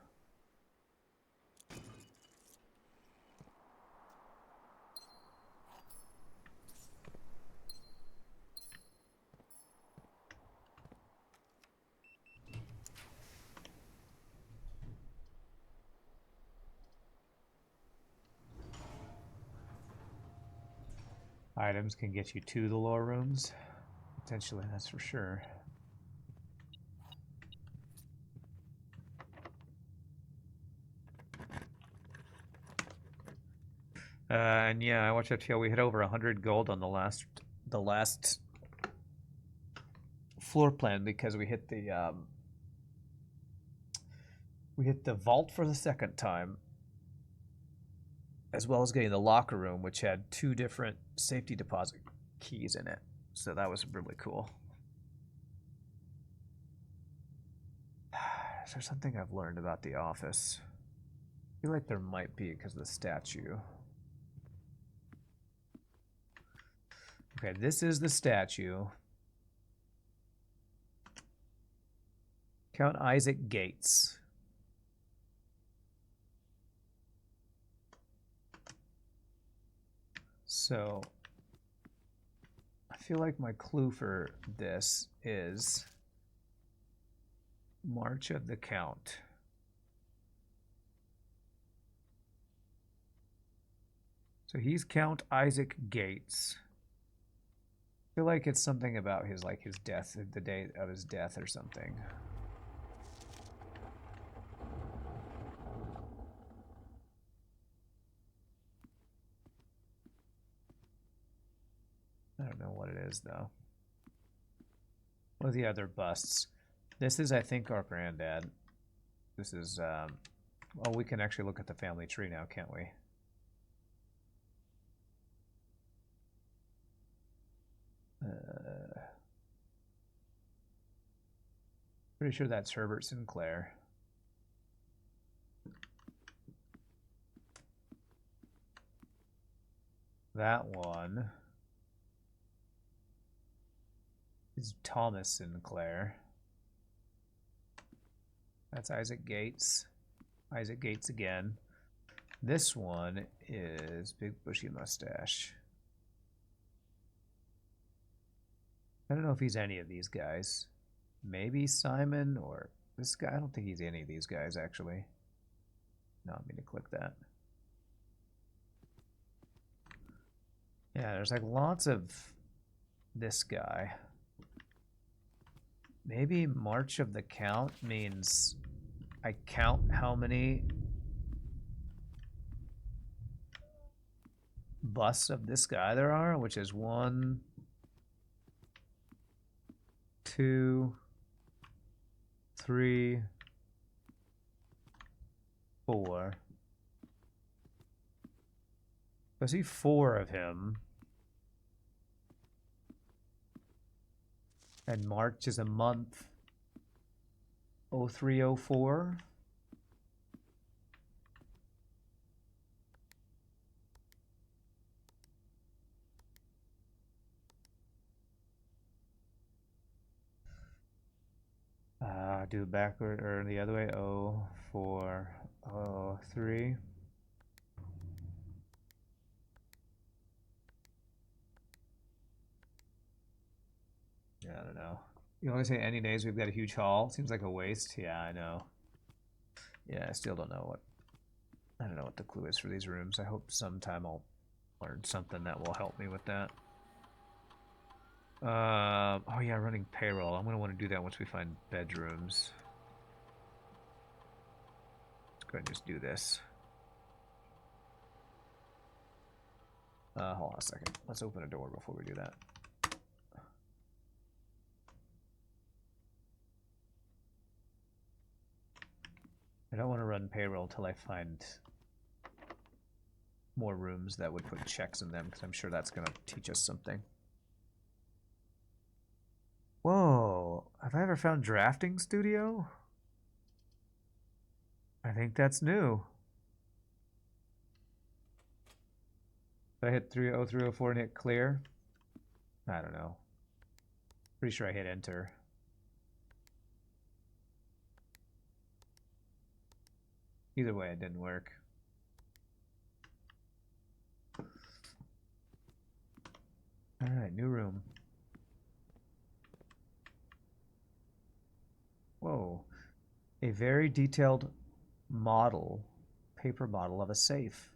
Items can get you to the lore rooms. Potentially, that's for sure. And yeah, I watched FTL. We hit over 100 gold on the last floor plan because we hit the vault for the second time, as well as getting the locker room, which had 2 different safety deposit keys in it. So that was really cool. Is there something I've learned about the office? I feel like there might be because of the statue. Okay, this is the statue. Count Isaac Gates. So I feel like my clue for this is March of the Count. So he's Count Isaac Gates. I feel like it's something about his death, the day of his death or something. I don't know what it is, though. What are the other busts? This is, I think, our granddad. This is, oh, we can actually look at the family tree now, can't we? Pretty sure that's Herbert Sinclair. That one is Thomas Sinclair. That's Isaac Gates. Isaac Gates again. This one is Big Bushy Mustache. I don't know if he's any of these guys. Maybe Simon or this guy. I don't think he's any of these guys, actually. No, I'm going to click that. Yeah, there's like lots of this guy. Maybe March of the Count means I count how many busts of this guy there are, which is 1, 2, 3, 4. I see 4 of him. And March is a month. 0304. Do it backward or the other way. 0403. Yeah, I don't know. You always say any days we've got a huge haul. Seems like a waste. Yeah, I know. Yeah, I still don't know what. I don't know what the clue is for these rooms. I hope sometime I'll learn something that will help me with that. Oh yeah, running payroll. I'm gonna want to do that once we find bedrooms. Let's go ahead and just do this. Hold on a second. Let's open a door before we do that. I don't want to run payroll till I find more rooms that would put checks in them, because I'm sure that's going to teach us something. Whoa, have I ever found Drafting Studio? I think that's new. Did I hit 0304 and hit clear? I don't know. Pretty sure I hit enter. Either way, it didn't work. All right, new room. Whoa. A very detailed model, paper model of a safe.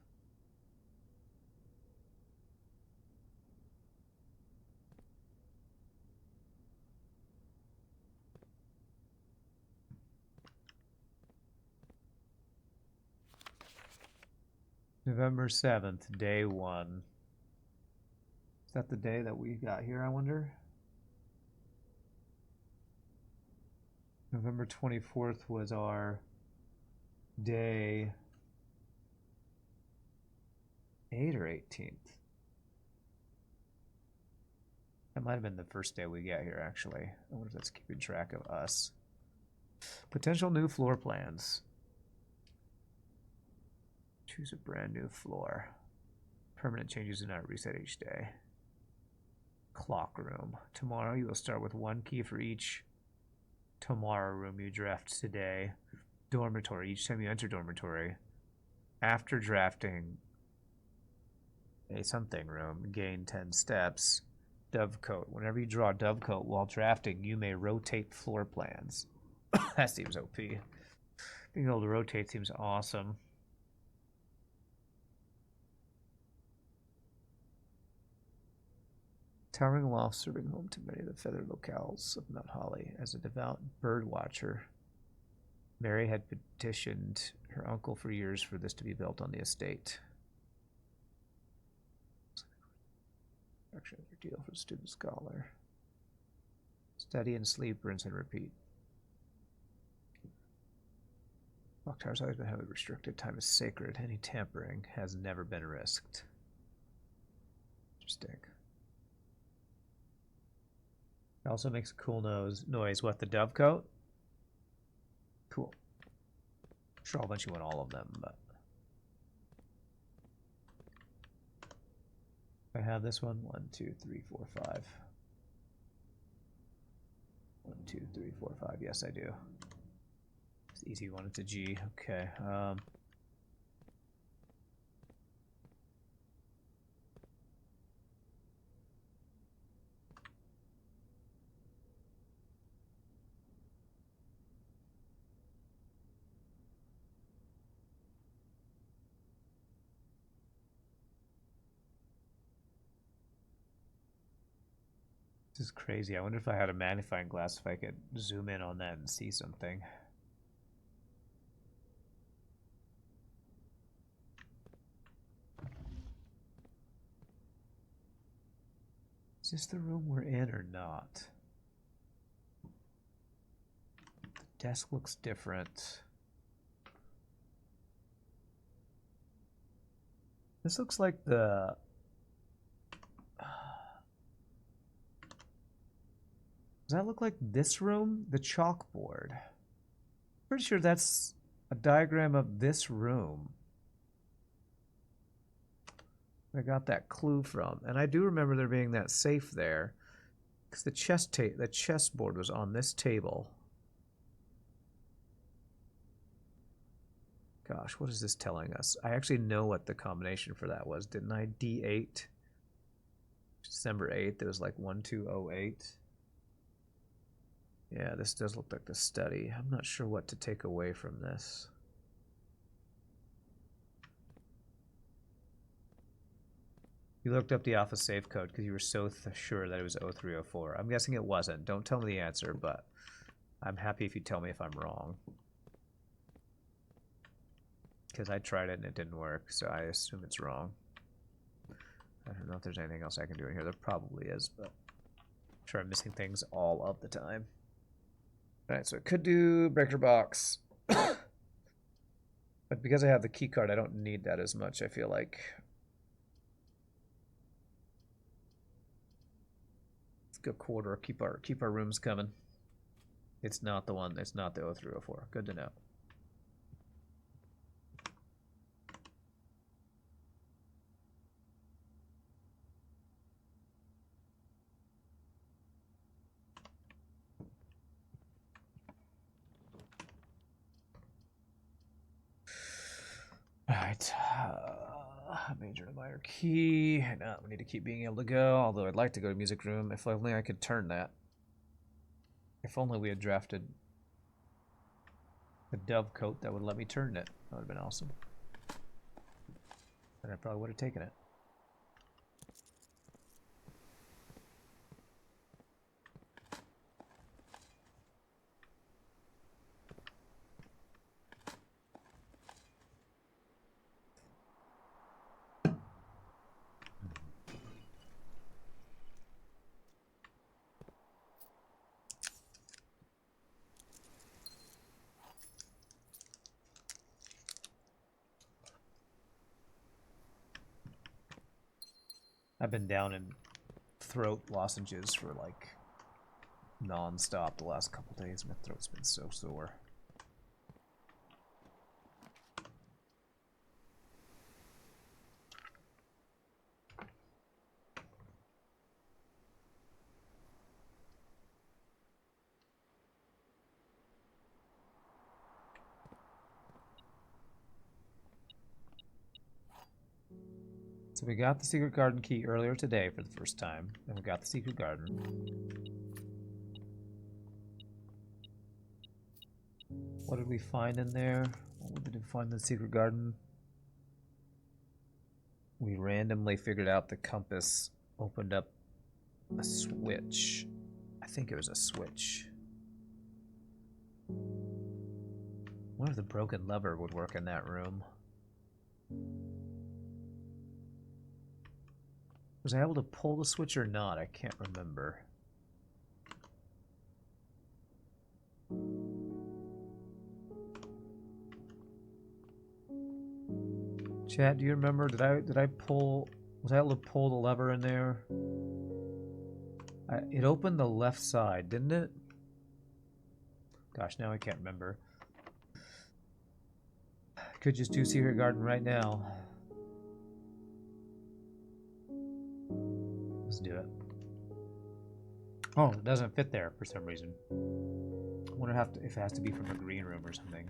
November 7th, day 1. Is that the day that we got here, I wonder? November 24th was our day 8 or 18th. That might have been the first day we got here, actually. I wonder if that's keeping track of us. Potential new floor plans. Choose a brand new floor. Permanent changes do not reset each day. Clock room. Tomorrow you will start with 1 key for each tomorrow room you draft today. Dormitory. Each time you enter dormitory, after drafting a something room, gain 10 steps. Dovecote. Whenever you draw a dovecote while drafting, you may rotate floor plans. That seems OP. Being able to rotate seems awesome. Towering loft serving home to many of the feathered locales of Mount Holly. As a devout bird watcher, Mary had petitioned her uncle for years for this to be built on the estate. Actually, another deal for student scholar. Study and sleep, rinse and repeat. Clock tower's always been heavily restricted. Time is sacred. Any tampering has never been risked. Interesting. It also makes a cool noise. What, the dovecote? Cool. I'm sure I'll eventually want all of them, but I have this one. 1, 2, 3, 4, 5. 1, 2, 3, 4, 5. Yes, I do. It's easy one. It's a G. Okay. This is crazy. I wonder if I had a magnifying glass, if I could zoom in on that and see something. Is this the room we're in or not? The desk looks different. This looks like the... Does that look like this room? The chalkboard. Pretty sure that's a diagram of this room. I got that clue from. And I do remember there being that safe there. Because the chessboard was on this table. Gosh, what is this telling us? I actually know what the combination for that was, didn't I? D8. December 8th, it was like 1208. Yeah, this does look like the study. I'm not sure what to take away from this. You looked up the Alpha safe code because you were so sure that it was 0304. I'm guessing it wasn't. Don't tell me the answer, but I'm happy if you tell me if I'm wrong. Because I tried it and it didn't work, so I assume it's wrong. I don't know if there's anything else I can do in here. There probably is, but I'm sure I'm missing things all of the time. Alright, so it could do breaker box. But because I have the key card, I don't need that as much, I feel like. Let's go quarter, keep our rooms coming. It's not the one, it's not the 0304. Good to know. right. Major and minor key. No, we need to keep being able to go, although I'd like to go to music room. If only I could turn that. If only we had drafted a dove coat that would let me turn it. That would have been awesome. And I probably would have taken it. I've been down in throat lozenges for like non-stop the last couple days. My throat's been so sore. So we got the secret garden key earlier today for the first time, and we got the secret garden. What did we find in there? What did we find in the secret garden? We randomly figured out the compass opened up a switch. I think it was a switch. I wonder if the broken lever would work in that room. Was I able to pull the switch or not? I can't remember. Chat, do you remember? Did I pull? Was I able to pull the lever in there? It opened the left side, didn't it? Gosh, now I can't remember. Could just do Secret Garden right now. Let's do it. Oh, it doesn't fit there for some reason. I wonder if it has to be from a green room or something.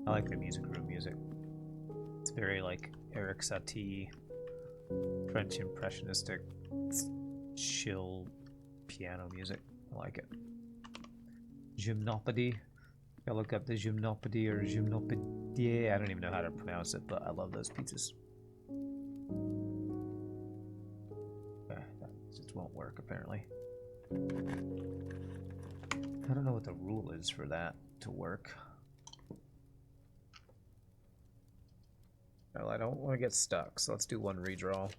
I like the music room music. It's very like Eric Satie, French impressionistic, chill piano music. I like it. Gymnopédie. I look up the Gymnopédie or Gymnopédie. I don't even know how to pronounce it, but I love those pizzas. That just won't work apparently. I don't know what the rule is for that to work. Well, I don't want to get stuck, so let's do one redraw.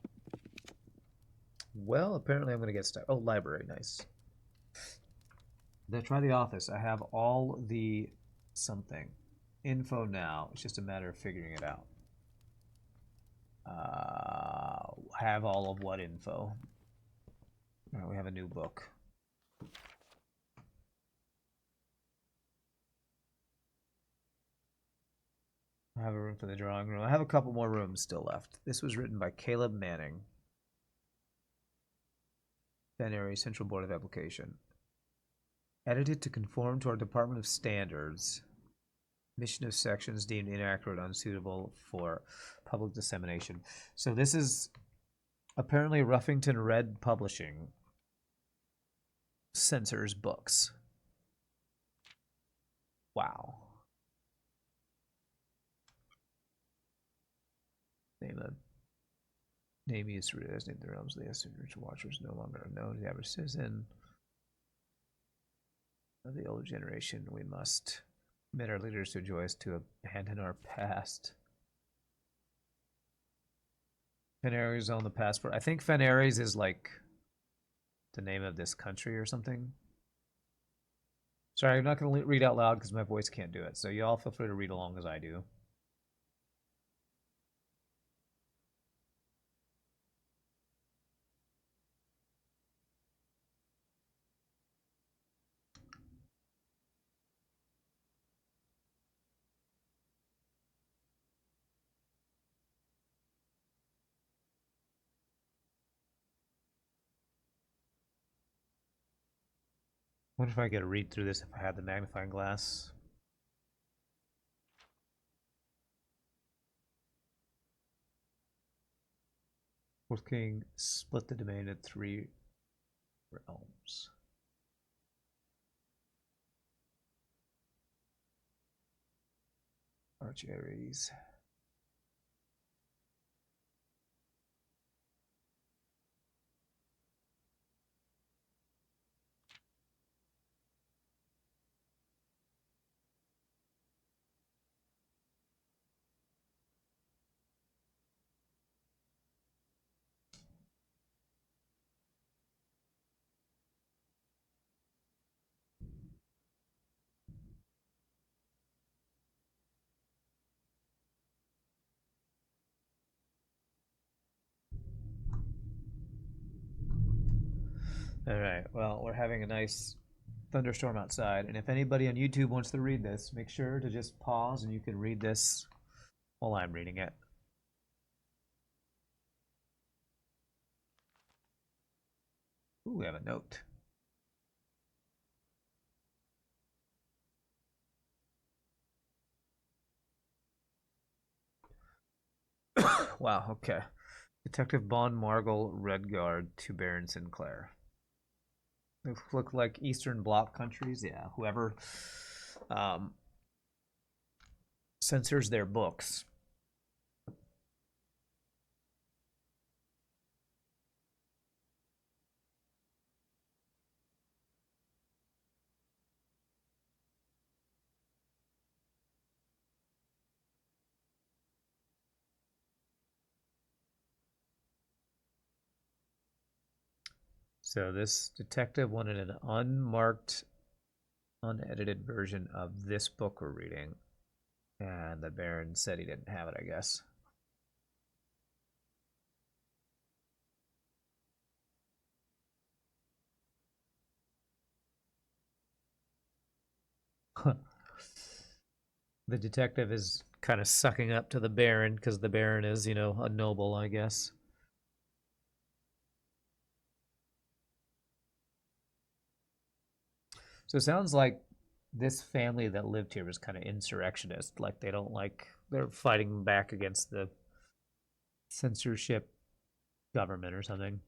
Well, apparently I'm going to get stuck. Oh, library, nice. Then try the office. I have all the something info now. It's just a matter of figuring it out. Have all of what info? All right, we have a new book. I have a room for the drawing room. I have a couple more rooms still left. This was written by Caleb Manning. Area Central Board of Application. Edited to conform to our Department of Standards. Mission of sections deemed inaccurate, unsuitable for public dissemination. So this is apparently Ruffington Red Publishing censors books. Wow. Name used to redesignate the realms of the spiritual watchers no longer known to the average citizen of the older generation. We must commit our leaders to enjoy us to abandon our past. Fenares on the passport. I think Fenares is like the name of this country or something. Sorry, I'm not going to read out loud because my voice can't do it. So y'all feel free to read along as I do. wonder if I could read through this if I had the magnifying glass. Fourth King split the domain into 3 realms. Arch Ares. All right. Well, we're having a nice thunderstorm outside, and if anybody on YouTube wants to read this, make sure to just pause and you can read this while I'm reading it. Ooh, we have a note. Wow, okay. Detective Bond Margle Redguard to Baron Sinclair. They look like Eastern Bloc countries. Yeah, whoever censors their books. So this detective wanted an unmarked, unedited version of this book we're reading, and the Baron said he didn't have it, I guess. The detective is kind of sucking up to the Baron because the Baron is, you know, a noble, I guess. So it sounds like this family that lived here was kind of insurrectionist. Like they don't like, they're fighting back against the censorship government or something.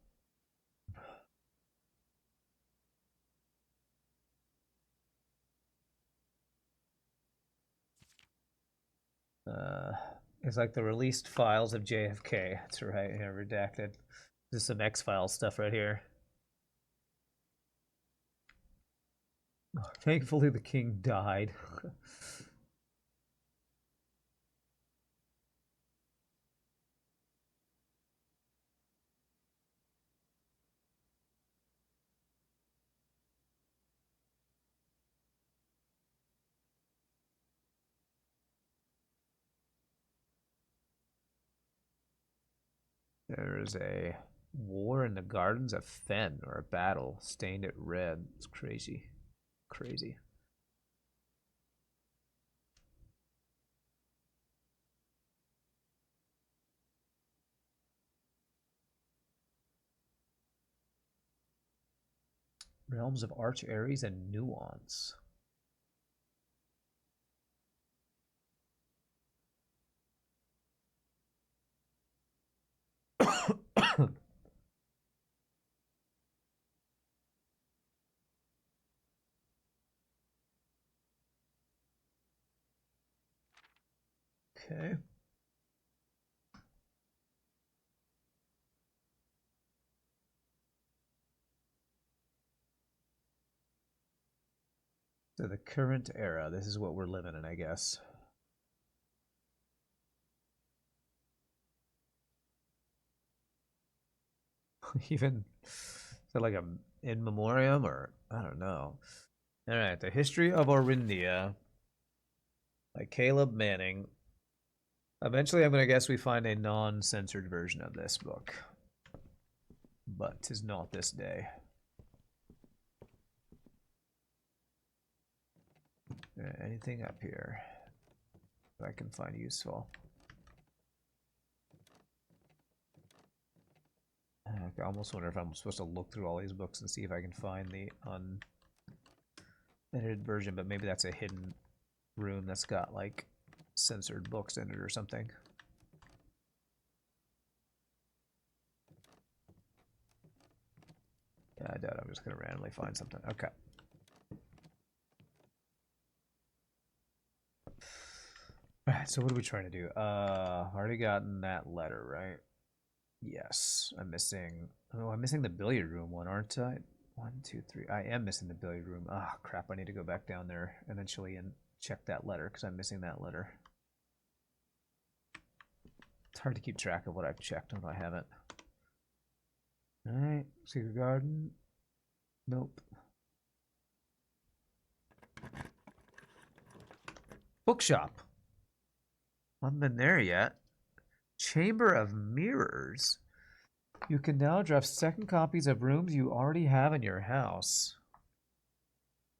Uh, it's like the released files of JFK. That's right, yeah, redacted. There's some X-Files stuff right here. Thankfully, the king died. There is a war in the gardens of Fen, or a battle stained it red. It's crazy. Crazy. Realms of Arch Ares and Nuance. Okay. So the current era, this is what we're living in, I guess. Even, is that like a in memoriam, or I don't know. All right, The History of Orindia by Caleb Manning. Eventually, I'm going to guess we find a non-censored version of this book. But 'tis not this day. Anything up here that I can find useful? I almost wonder if I'm supposed to look through all these books and see if I can find the edited version, but maybe that's a hidden room that's got like censored books in it or something. Yeah, I doubt I'm just gonna randomly find something. Okay. Alright, so what are we trying to do? Already gotten that letter, right? Yes. I'm missing the billiard room one, aren't I? 1, 2, 3. I am missing the billiard room. Ah, crap, I need to go back down there eventually and check that letter because I'm missing that letter. It's hard to keep track of what I've checked and what I haven't. Alright, Secret Garden. Nope. Bookshop. I haven't been there yet. Chamber of Mirrors. You can now draft second copies of rooms you already have in your house.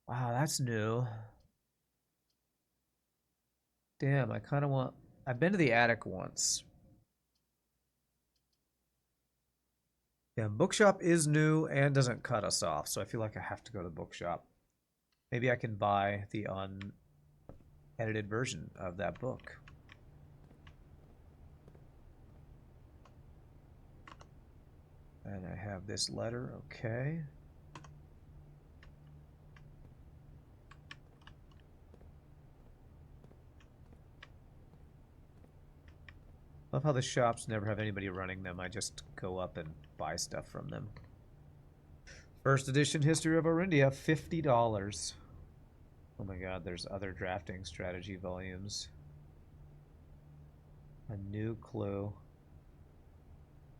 Wow, that's new. Damn, I kind of want... I've been to the attic once. Yeah, Bookshop is new and doesn't cut us off, so I feel like I have to go to the Bookshop. Maybe I can buy the unedited version of that book. And I have this letter, okay. Love how the shops never have anybody running them. I just go up and buy stuff from them. First edition History of Orindia, $50. Oh my god, there's other drafting strategy volumes. A new clue.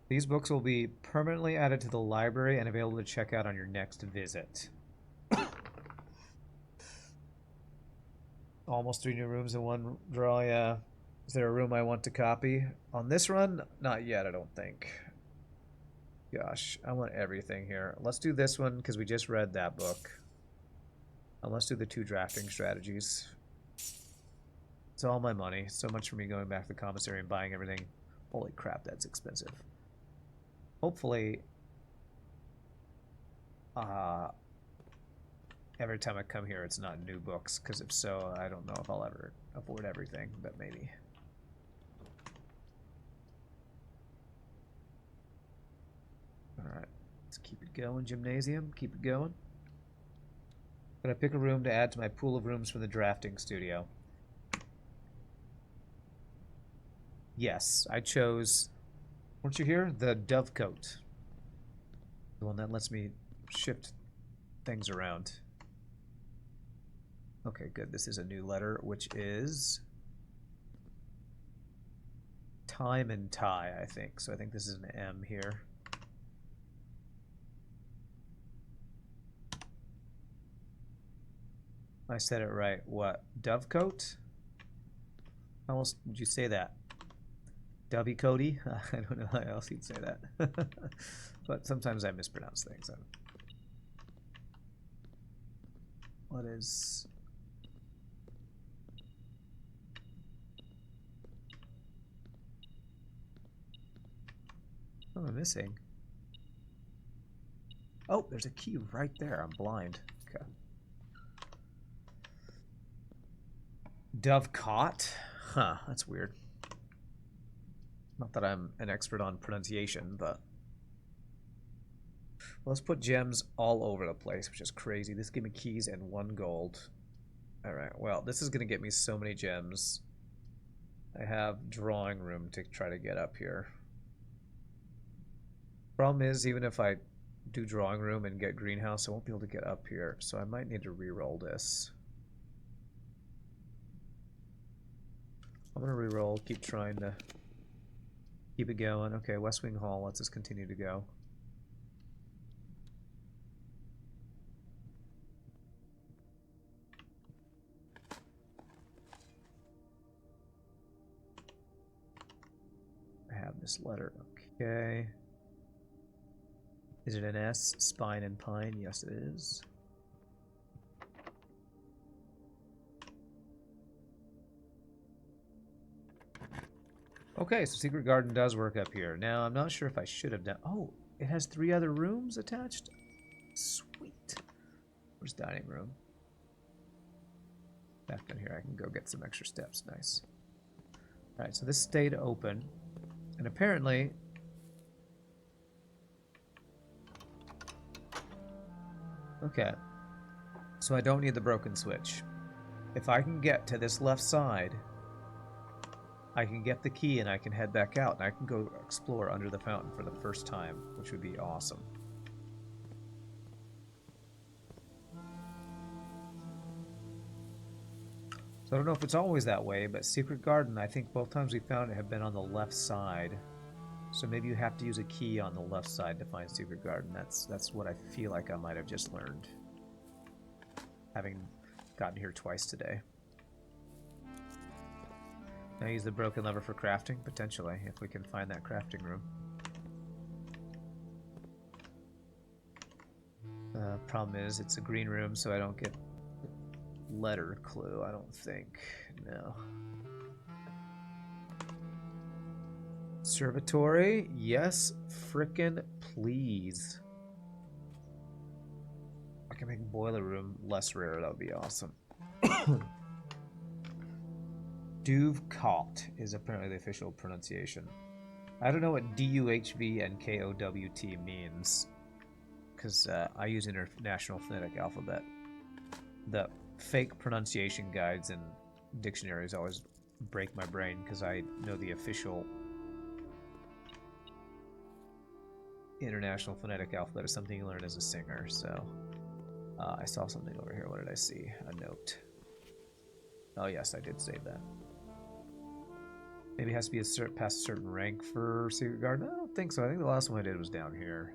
These books will be permanently added to the library and available to check out on your next visit. Almost 3 new rooms in one draw, yeah. Is there a room I want to copy? On this run? Not yet, I don't think. Gosh, I want everything here. Let's do this one because we just read that book. And let's do the 2 drafting strategies. It's all my money. So much for me going back to the commissary and buying everything. Holy crap, that's expensive. Hopefully, every time I come here, it's not new books, because if so, I don't know if I'll ever afford everything, but maybe. Alright, let's keep it going, Gymnasium. Keep it going. Gotta pick a room to add to my pool of rooms from the drafting studio. Yes, I chose... Weren't you here? The Dovecote. The one that lets me shift things around. Okay, good. This is a new letter, which is... Time and Tie, I think. So I think this is an M here. I said it right. What? Dovecote? How else would you say that? Dovey Cody? I don't know how else you'd say that. But sometimes I mispronounce things. What is... What am I missing? Oh, there's a key right there. I'm blind. Okay. Dovecot? Huh, that's weird. Not that I'm an expert on pronunciation, but... Let's put gems all over the place, which is crazy. This gave me keys and 1 gold. Alright, well, this is going to get me so many gems. I have drawing room to try to get up here. Problem is, even if I do drawing room and get greenhouse, I won't be able to get up here. So I might need to re-roll this. I'm going to re-roll, keep trying to keep it going. Okay, West Wing Hall lets us continue to go. I have this letter. Okay. Is it an S? Spine and Pine? Yes, it is. Okay, so Secret Garden does work up here. Now, I'm not sure if I should have done... Oh, it has 3 other rooms attached? Sweet. Where's dining room? Back in here, I can go get some extra steps. Nice. Alright, so this stayed open. And apparently... Okay. So I don't need the broken switch. If I can get to this left side, I can get the key and I can head back out and I can go explore under the fountain for the first time, which would be awesome. So I don't know if it's always that way, but Secret Garden, I think both times we found it have been on the left side. So maybe you have to use a key on the left side to find Secret Garden. That's what I feel like I might have just learned, having gotten here twice today. Can I use the broken lever for crafting? Potentially, if we can find that crafting room. Problem is, it's a green room, so I don't get letter clue, I don't think. No. Observatory? Yes, frickin' please. I can make boiler room less rare, that would be awesome. Duvkot is apparently the official pronunciation. I don't know what DUHV and KOWT means, because I use International Phonetic Alphabet. The fake pronunciation guides and dictionaries always break my brain, because I know the official International Phonetic Alphabet is something you learn as a singer, so... I saw something over here. What did I see? A note. Oh yes, I did save that. Maybe it has to be past a certain rank for Secret Garden. I don't think so. I think the last one I did was down here.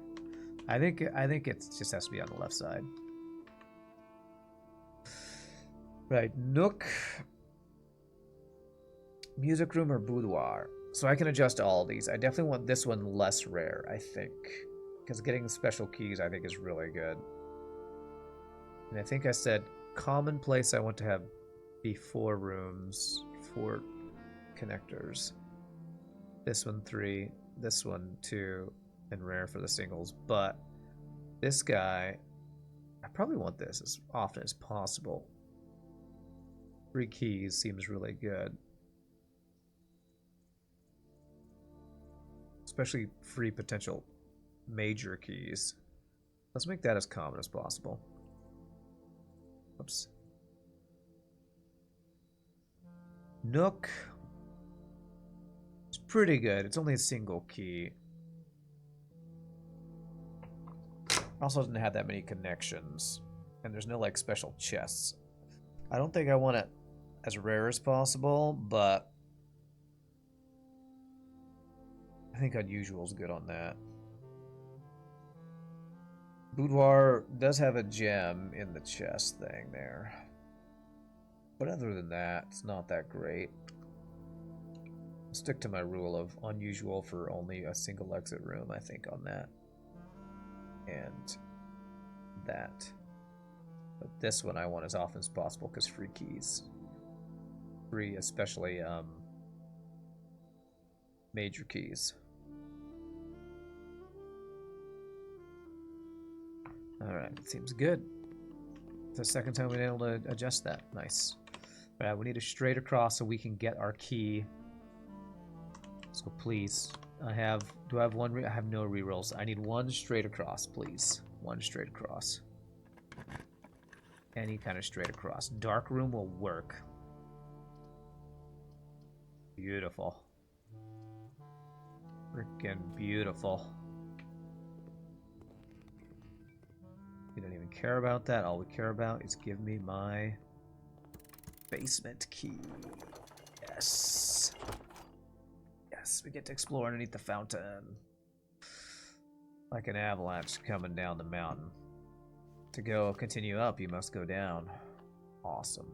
I think it just has to be on the left side. Right, Nook, music room or boudoir. So I can adjust all of these. I definitely want this one less rare, I think, because getting the special keys I think is really good. And I think I said commonplace I want to have be 4 rooms, 4 connectors. This one 3, this one 2, and rare for the singles. But this guy, I probably want this as often as possible. 3 keys seems really good. Especially free potential major keys. Let's make that as common as possible. Oops. Nook. It's pretty good. It's only a single key. Also doesn't have that many connections. And there's no like special chests. I don't think I want it as rare as possible, but I think unusual is good on that. Boudoir does have a gem in the chest thing there. But other than that, it's not that great. I'll stick to my rule of unusual for only a single exit room, I think, on that. And that. But this one I want as often as possible because free keys. Free, especially major keys. Alright, it seems good. It's the second time we've been able to adjust that. Nice. Alright, we need a straight across so we can get our key. So please, do I have one? I have no rerolls. I need 1 straight across, please. 1 straight across. Any kind of straight across. Dark room will work. Beautiful. Freaking beautiful. We don't even care about that. All we care about is give me my basement key. Yes. Yes, we get to explore underneath the fountain. Like an avalanche coming down the mountain. To go continue up, you must go down. Awesome.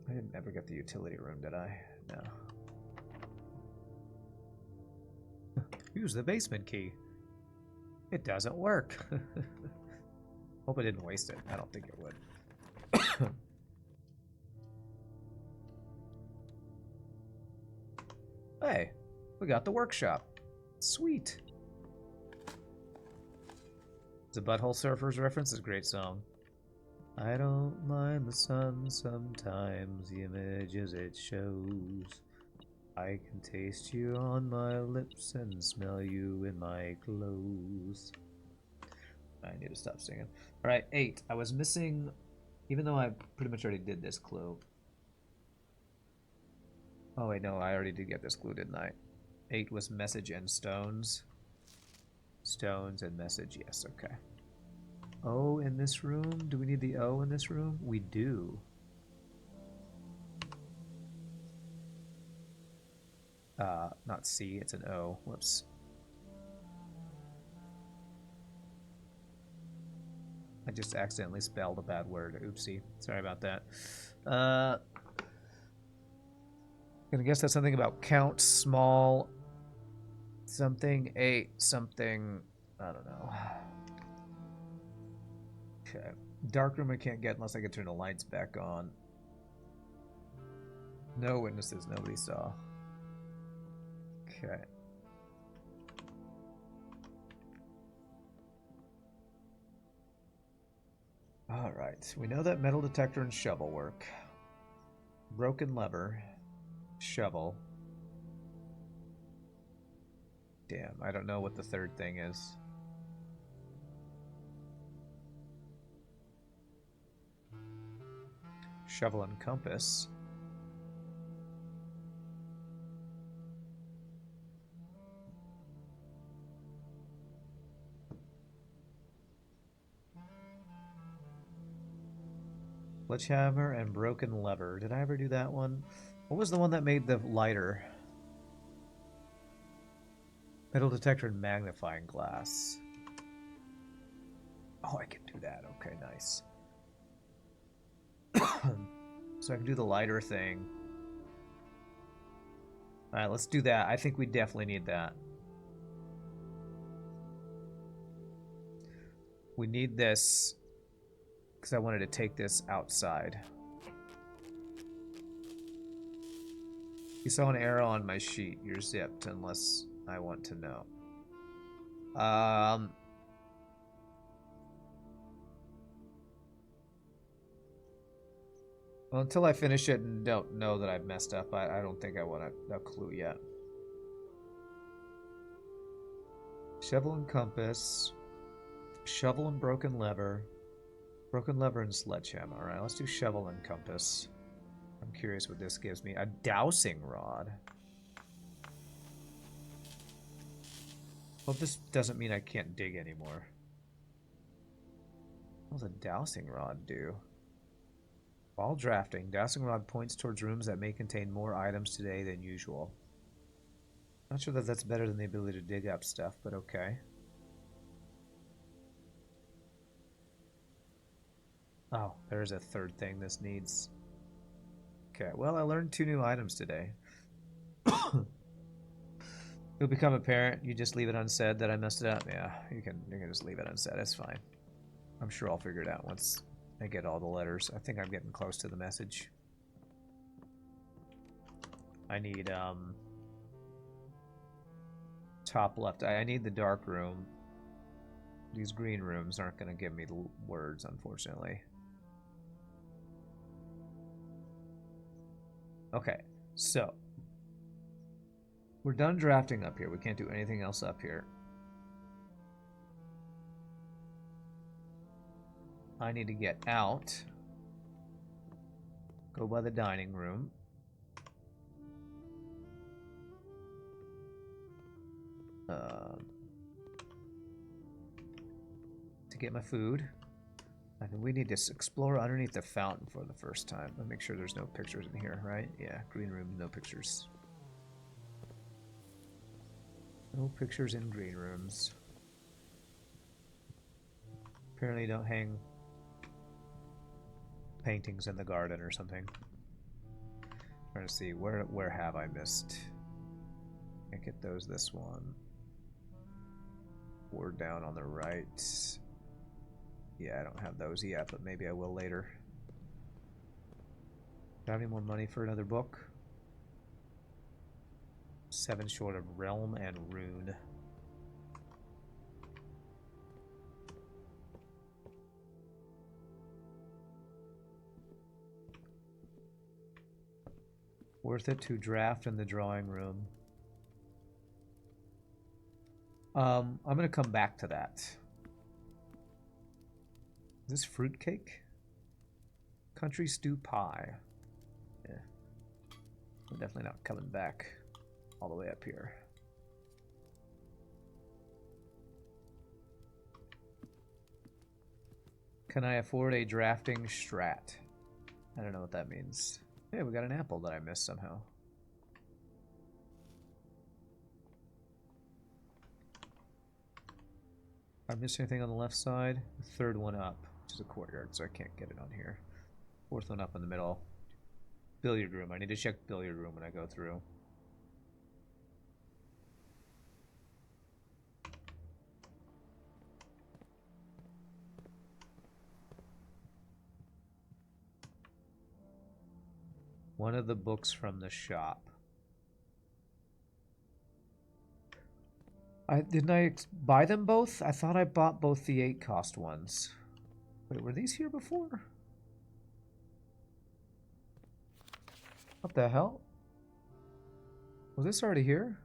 I didn't ever get the utility room, did I? No. Use the basement key. It doesn't work. Hope I didn't waste it. I don't think it would. Hey, we got the workshop. Sweet. The Butthole Surfers reference is a great song. I don't mind the sun sometimes, the images it shows. I can taste you on my lips and smell you in my clothes. I need to stop singing. Alright, 8. I was missing, even though I pretty much already did this clue. Oh wait, no, I already did get this clue, didn't I? 8 was message and stones. Stones and message, yes, okay. O in this room? Do we need the O in this room? We do. Not C, it's an O. Whoops. I just accidentally spelled a bad word. Oopsie. Sorry about that. Gonna guess that's something about count, small, something, 8, something, I don't know. Okay. Dark room I can't get unless I can turn the lights back on. No witnesses, nobody saw. Okay. Alright, we know that metal detector and shovel work. Broken lever, shovel. Damn, I don't know what the third thing is. Shovel and compass. Sledgehammer and broken lever. Did I ever do that one? What was the one that made the lighter? Metal detector and magnifying glass. Oh, I can do that. Okay, nice. So I can do the lighter thing. Alright, let's do that. I think we definitely need that. We need this because I wanted to take this outside. You saw an arrow on my sheet. You're zipped unless I want to know. Well, until I finish it and don't know that I've messed up, I don't think I want a clue yet. Shovel and compass. Shovel and broken lever. Broken lever and sledgehammer. Alright, let's do shovel and compass. I'm curious what this gives me. A dowsing rod. Well, this doesn't mean I can't dig anymore. What does a dowsing rod do? While drafting, dowsing rod points towards rooms that may contain more items today than usual. Not sure that that's better than the ability to dig up stuff, but okay. Oh, there's a third thing this needs. Okay, well, I learned 2 new items today. It'll become apparent. You just leave it unsaid that I messed it up. Yeah, you can just leave it unsaid. It's fine. I'm sure I'll figure it out once I get all the letters. I think I'm getting close to the message. I need top left. I need the dark room. These green rooms aren't going to give me the words, unfortunately. Okay, so we're done drafting up here. We can't do anything else up here. I need to get out. Go by the dining room. To get my food. I think we need to explore underneath the fountain for the first time. Let me make sure there's no pictures in here, right? Yeah, green room, no pictures. No pictures in green rooms. Apparently don't hang paintings in the garden or something. Trying to see, where have I missed? Can't get those this one. Or down on the right. Yeah, I don't have those yet, but maybe I will later. Do I have any more money for another book? 7 short of Realm and Rune. Worth it to draft in the drawing room. I'm gonna come back to that. Is this fruitcake? Country stew pie. Yeah. I'm definitely not coming back all the way up here. Can I afford a drafting strat? I don't know what that means. Hey, we got an apple that I missed somehow. I missed anything on the left side? The third one up, which is a courtyard, so I can't get it on here. Fourth one up in the middle. Billiard room. I need to check billiard room when I go through. One of the books from the shop. Didn't I buy them both? I thought I bought both the 8 cost ones. Wait, were these here before? What the hell? Was this already here?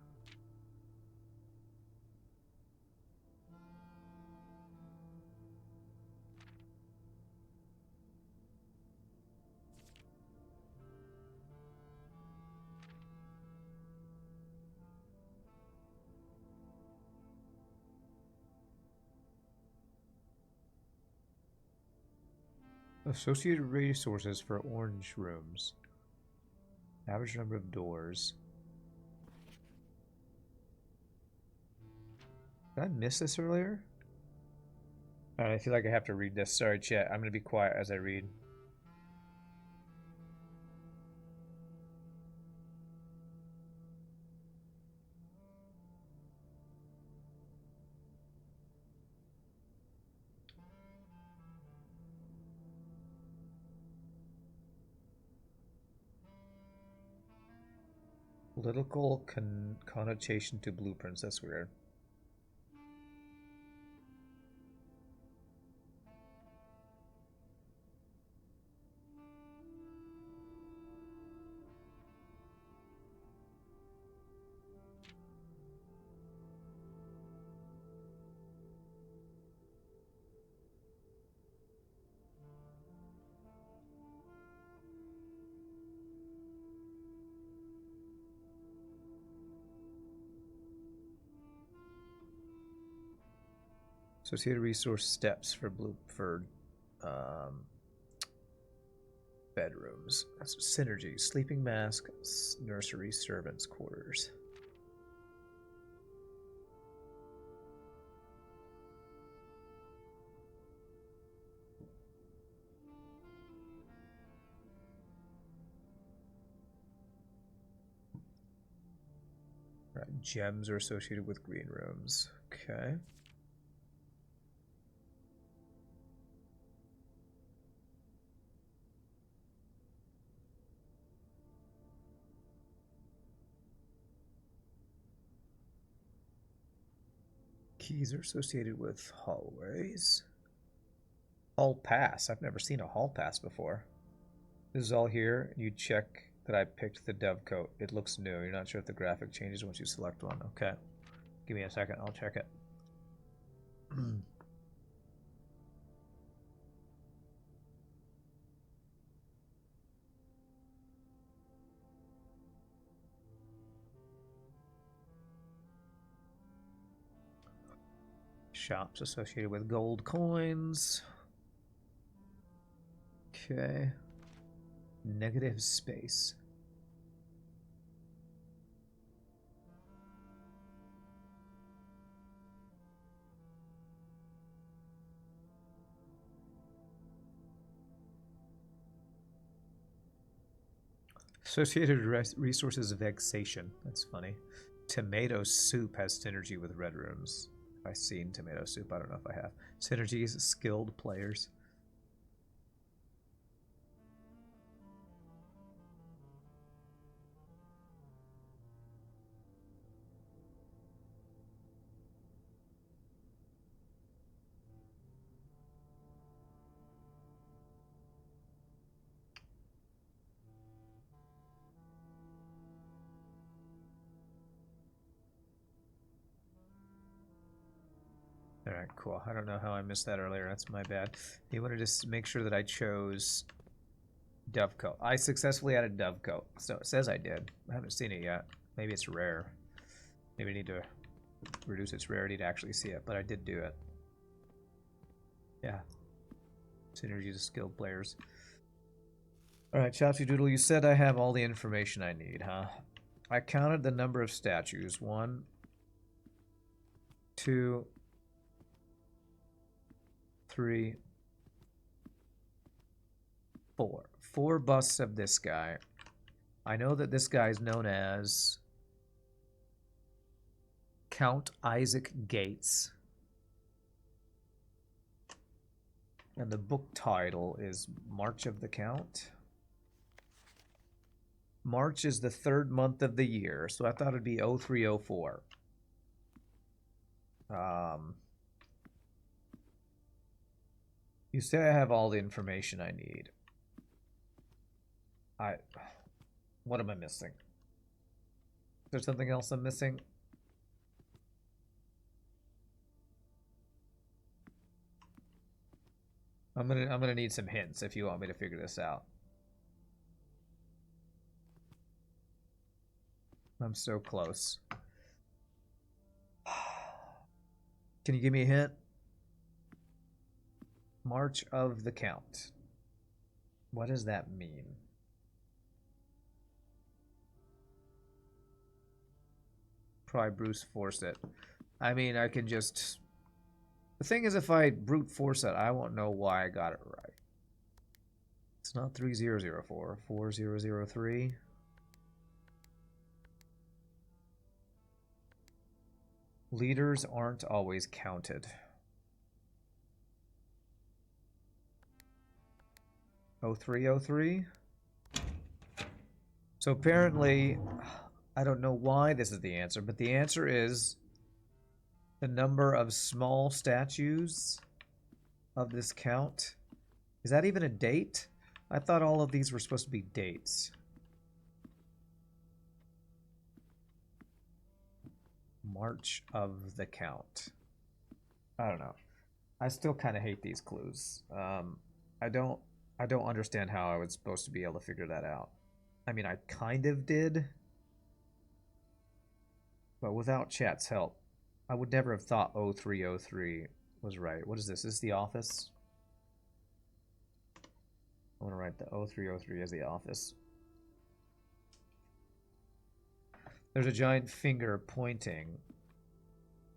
Associated resources for orange rooms. Average number of doors. Did I miss this earlier? Alright, I feel like I have to read this. Sorry, chat. I'm going to be quiet as I read. Political connotation to blueprints. That's weird. Associated resource steps for bedrooms. Synergy, sleeping mask, nursery, servants' quarters. Right, gems are associated with green rooms. Okay. Keys are associated with hallways. Hall pass. I've never seen a hall pass before. This is all here. You check that I picked the Dovecote. It looks new. You're not sure if the graphic changes once you select one. Okay. Give me a second. I'll check it. Shops associated with gold coins. Okay. Negative space. Associated resources of vexation. That's funny. Tomato soup has synergy with red rooms. I've seen tomato soup. I don't know if I have. Synergies, skilled players. All right, cool. I don't know how I missed that earlier. That's my bad. You want to just make sure that I chose Dovecoat. I successfully added Dovecoat. So it says I did. I haven't seen it yet. Maybe it's rare. Maybe I need to reduce its rarity to actually see it, but I did do it. Yeah. Synergy to skilled players. Alright, Chopsy Doodle, you said I have all the information I need, huh? I counted the number of statues. 1, 2, 3, 4. 4 busts of this guy. I know that this guy is known as Count Isaac Gates. And the book title is March of the Count. March is the 3rd month of the year, so I thought it'd be 0304. You say I have all the information I need. What am I missing? Is there something else I'm missing? I'm gonna need some hints if you want me to figure this out. I'm so close. Can you give me a hint? March of the Count. What does that mean? Probably Bruce forced it. I mean, I can just... The thing is, if I brute force it, I won't know why I got it right. It's not 3004, 4003. Leaders aren't always counted. 0303. So apparently, I don't know why this is the answer, but the answer is the number of small statues of this count. Is that even a date? I thought all of these were supposed to be dates. March of the Count. I don't know. I still kind of hate these clues. I don't understand how I was supposed to be able to figure that out. I mean, I kind of did, but without chat's help, I would never have thought 0303 was right. What is this? Is this The Office? I want to write the 0303 as The Office. There's a giant finger pointing,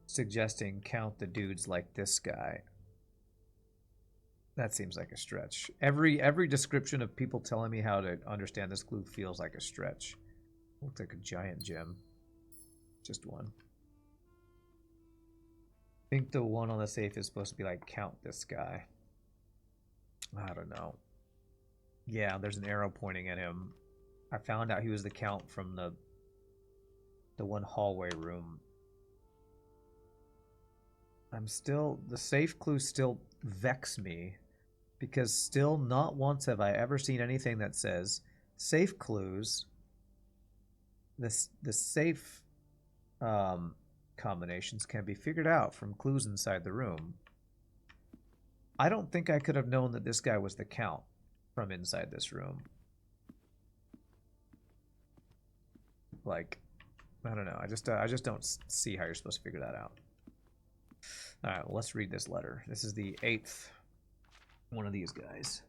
suggesting count the dudes like this guy. That seems like a stretch. Every description of people telling me how to understand this clue feels like a stretch. Looks like a giant gem. Just one. I think the one on the safe is supposed to be like, count this guy. I don't know. Yeah, there's an arrow pointing at him. I found out he was the count from the one hallway room. The safe clues still vex me, because still not once have I ever seen anything that says safe clues, the safe combinations can be figured out from clues inside the room. I don't think I could have known that this guy was the count from inside this room. Like, I don't know. I just don't see how you're supposed to figure that out. All right, well, let's read this letter. This is the 8th one of these guys.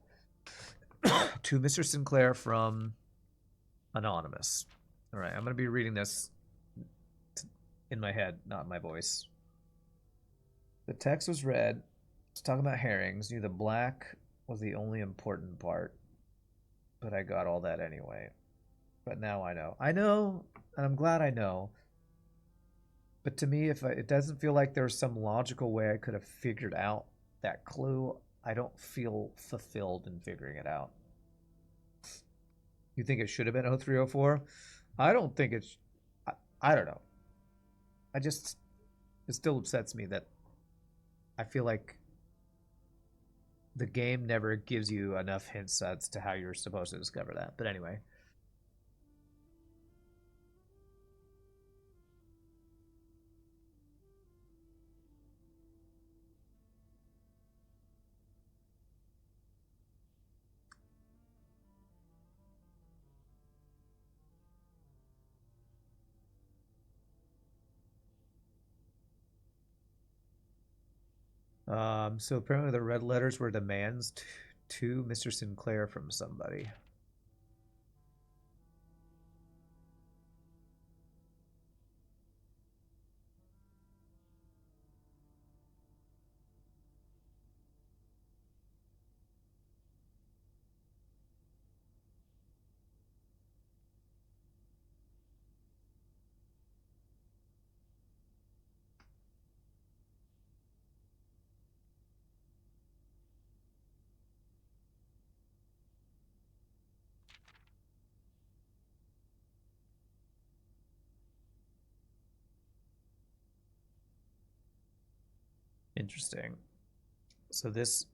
To Mr. Sinclair from Anonymous. All right, I'm going to be reading this in my head, not in my voice. The text was read. It's talking about herrings. Knew the black was the only important part, but I got all that anyway. But now I know. I know, and I'm glad I know. But to me, it doesn't feel like there's some logical way I could have figured out that clue, I don't feel fulfilled in figuring it out. You think it should have been 0304? I don't think it's... I don't know. It still upsets me that I feel like the game never gives you enough hints as to how you're supposed to discover that. But anyway. So apparently the red letters were demands to Mr. Sinclair from somebody. Interesting. So this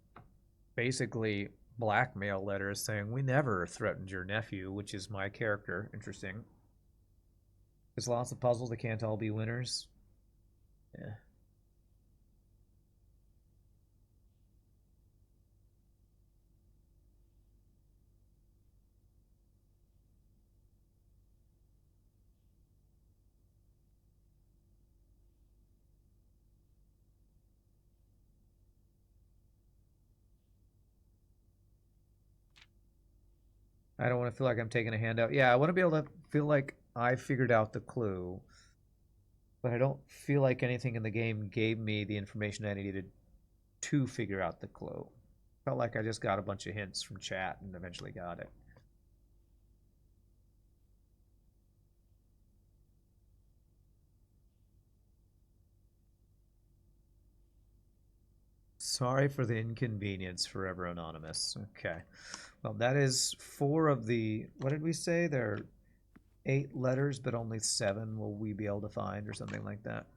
basically blackmail letter is saying we never threatened your nephew, which is my character. Interesting. There's lots of puzzles. They can't all be winners. Yeah. I don't want to feel like I'm taking a handout. Yeah, I want to be able to feel like I figured out the clue, but I don't feel like anything in the game gave me the information I needed to figure out the clue. Felt like I just got a bunch of hints from chat and eventually got it. Sorry for the inconvenience, Forever Anonymous. Okay. Well, that is 4 of the, what did we say? There are 8 letters, but only 7 will we be able to find or something like that.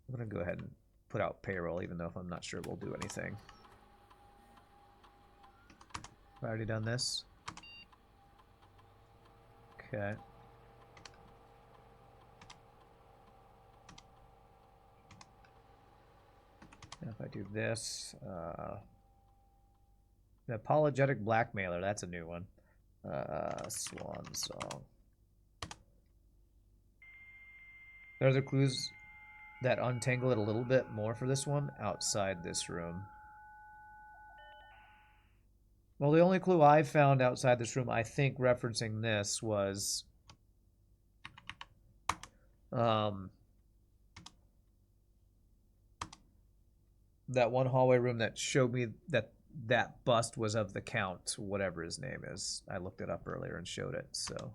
I'm going to go ahead and put out payroll, even though I'm not sure we'll do anything. I've already done this. Okay. Now if I do this, the apologetic blackmailer, that's a new one. Swan song. There are other clues that untangle it a little bit more for this one outside this room. Well, the only clue I found outside this room, I think, referencing this was that one hallway room that showed me that that bust was of the Count, whatever his name is. I looked it up earlier and showed it, so.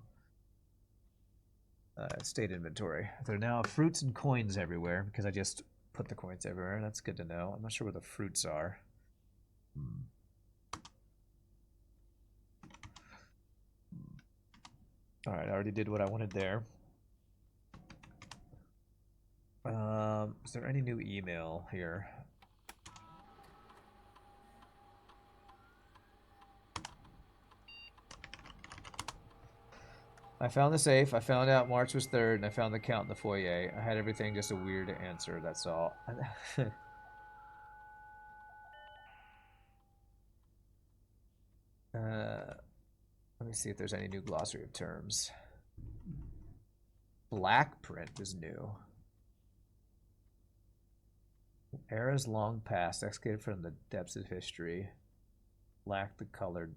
State inventory. There are now fruits and coins everywhere because I just put the coins everywhere. That's good to know. I'm not sure where the fruits are. All right, I already did what I wanted there. Is there any new email here? I found the safe. I found out March was 3rd, and I found the Count in the foyer. I had everything, just a weird answer. That's all. Let me see if there's any new glossary of terms. Black print is new. Eras long past, excavated from the depths of history, lack the colored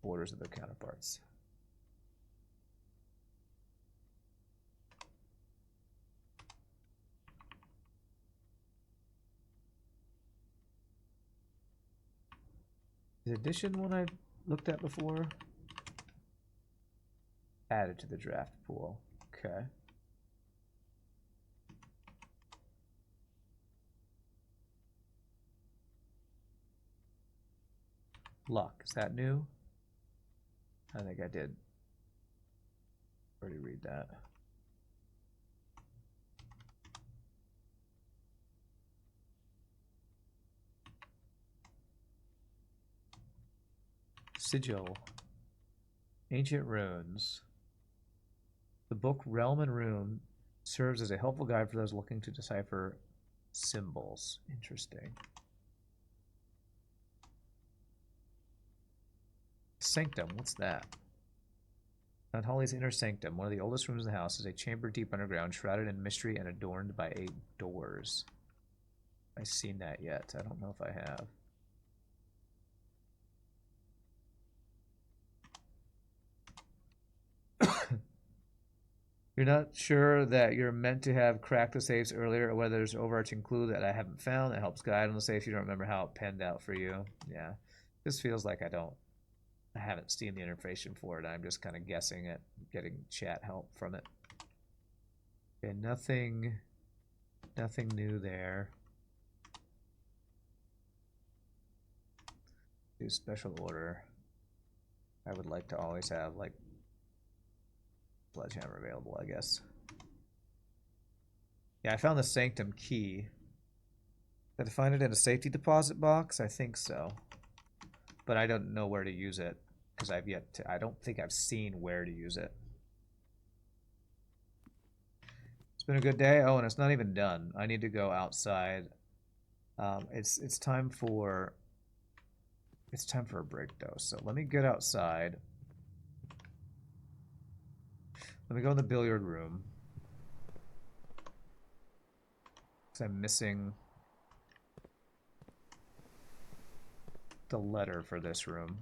borders of their counterparts. Is addition one I looked at before? Added to the draft pool. Okay. Luck, is that new? I think I did already read that. Sigil. Ancient runes. The book Realm and Rune serves as a helpful guide for those looking to decipher symbols. Interesting. Sanctum, what's that? Mount Holly's inner sanctum, one of the oldest rooms in the house, is a chamber deep underground, shrouded in mystery and adorned by 8 doors. I've seen that yet. I don't know if I have. You're not sure that you're meant to have cracked the safes earlier, or whether there's an overarching clue that I haven't found that helps guide on the safe. You don't remember how it panned out for you. Yeah. This feels like I haven't seen the information for it. I'm just kind of guessing at getting chat help from it. Okay, nothing new there. Do special order. I would like to always have like sledgehammer available, I guess. Yeah, I found the sanctum key. Did I find it in a safety deposit box? I think so. But I don't know where to use it because I don't think I've seen where to use it. It's been a good day. Oh, and it's not even done. I need to go outside. It's time for a break though. So let me get outside. Let me go in the billiard room. Because I'm missing the letter for this room.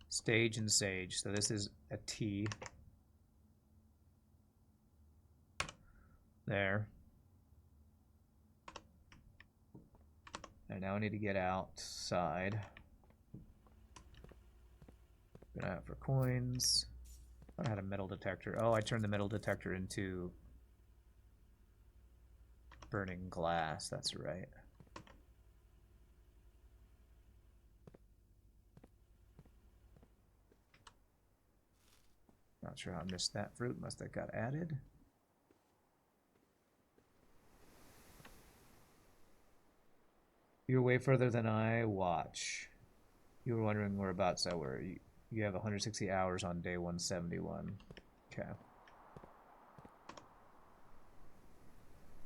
Stage and sage. So this is a T. There. And now I need to get outside. Go out for coins. I had a metal detector. Oh, I turned the metal detector into burning glass. That's right. Not sure how I missed that fruit. Must have got added. You're way further than I watch. You were wondering whereabouts I were. You have 160 hours on day 171. Okay.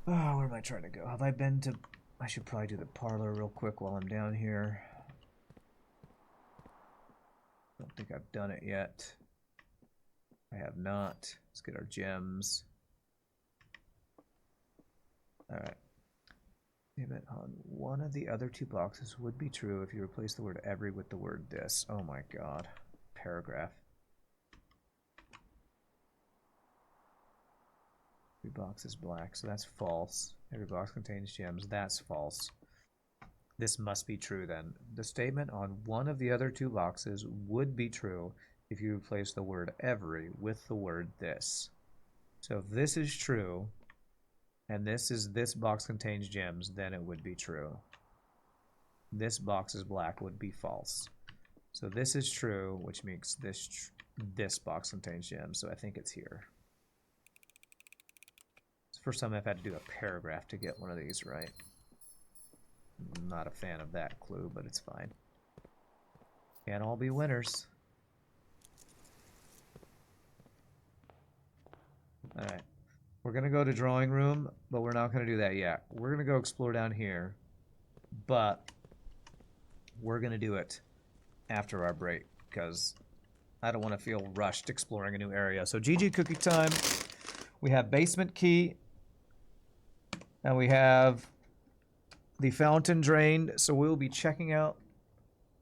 Oh, where am I trying to go? Have I been to... I should probably do the parlor real quick while I'm down here. Don't think I've done it yet. I have not. Let's get our gems. Alright. On one of the other two boxes would be true if you replace the word every with the word this. Oh my god. Paragraph. Every box is black, so that's false. Every box contains gems. That's false. This must be true then. The statement on one of the other two boxes would be true if you replace the word every with the word this. So if this is true, and this box contains gems, then it would be true. This box is black would be false. So this is true, which makes this box contains gems, so I think it's here. It's the first time I've had to do a paragraph to get one of these right. I'm not a fan of that clue, but it's fine. Can't all be winners. Alright. We're going to go to drawing room, but we're not going to do that yet. We're going to go explore down here, but we're going to do it after our break because I don't want to feel rushed exploring a new area. So GG cookie time. We have basement key, and we have the fountain drained. So we'll be checking out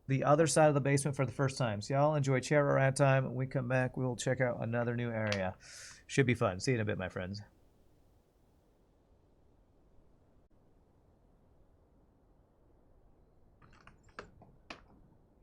the other side of the basement for the first time. So y'all enjoy chair or ad time. When we come back, we'll check out another new area. Should be fun. See you in a bit, my friends.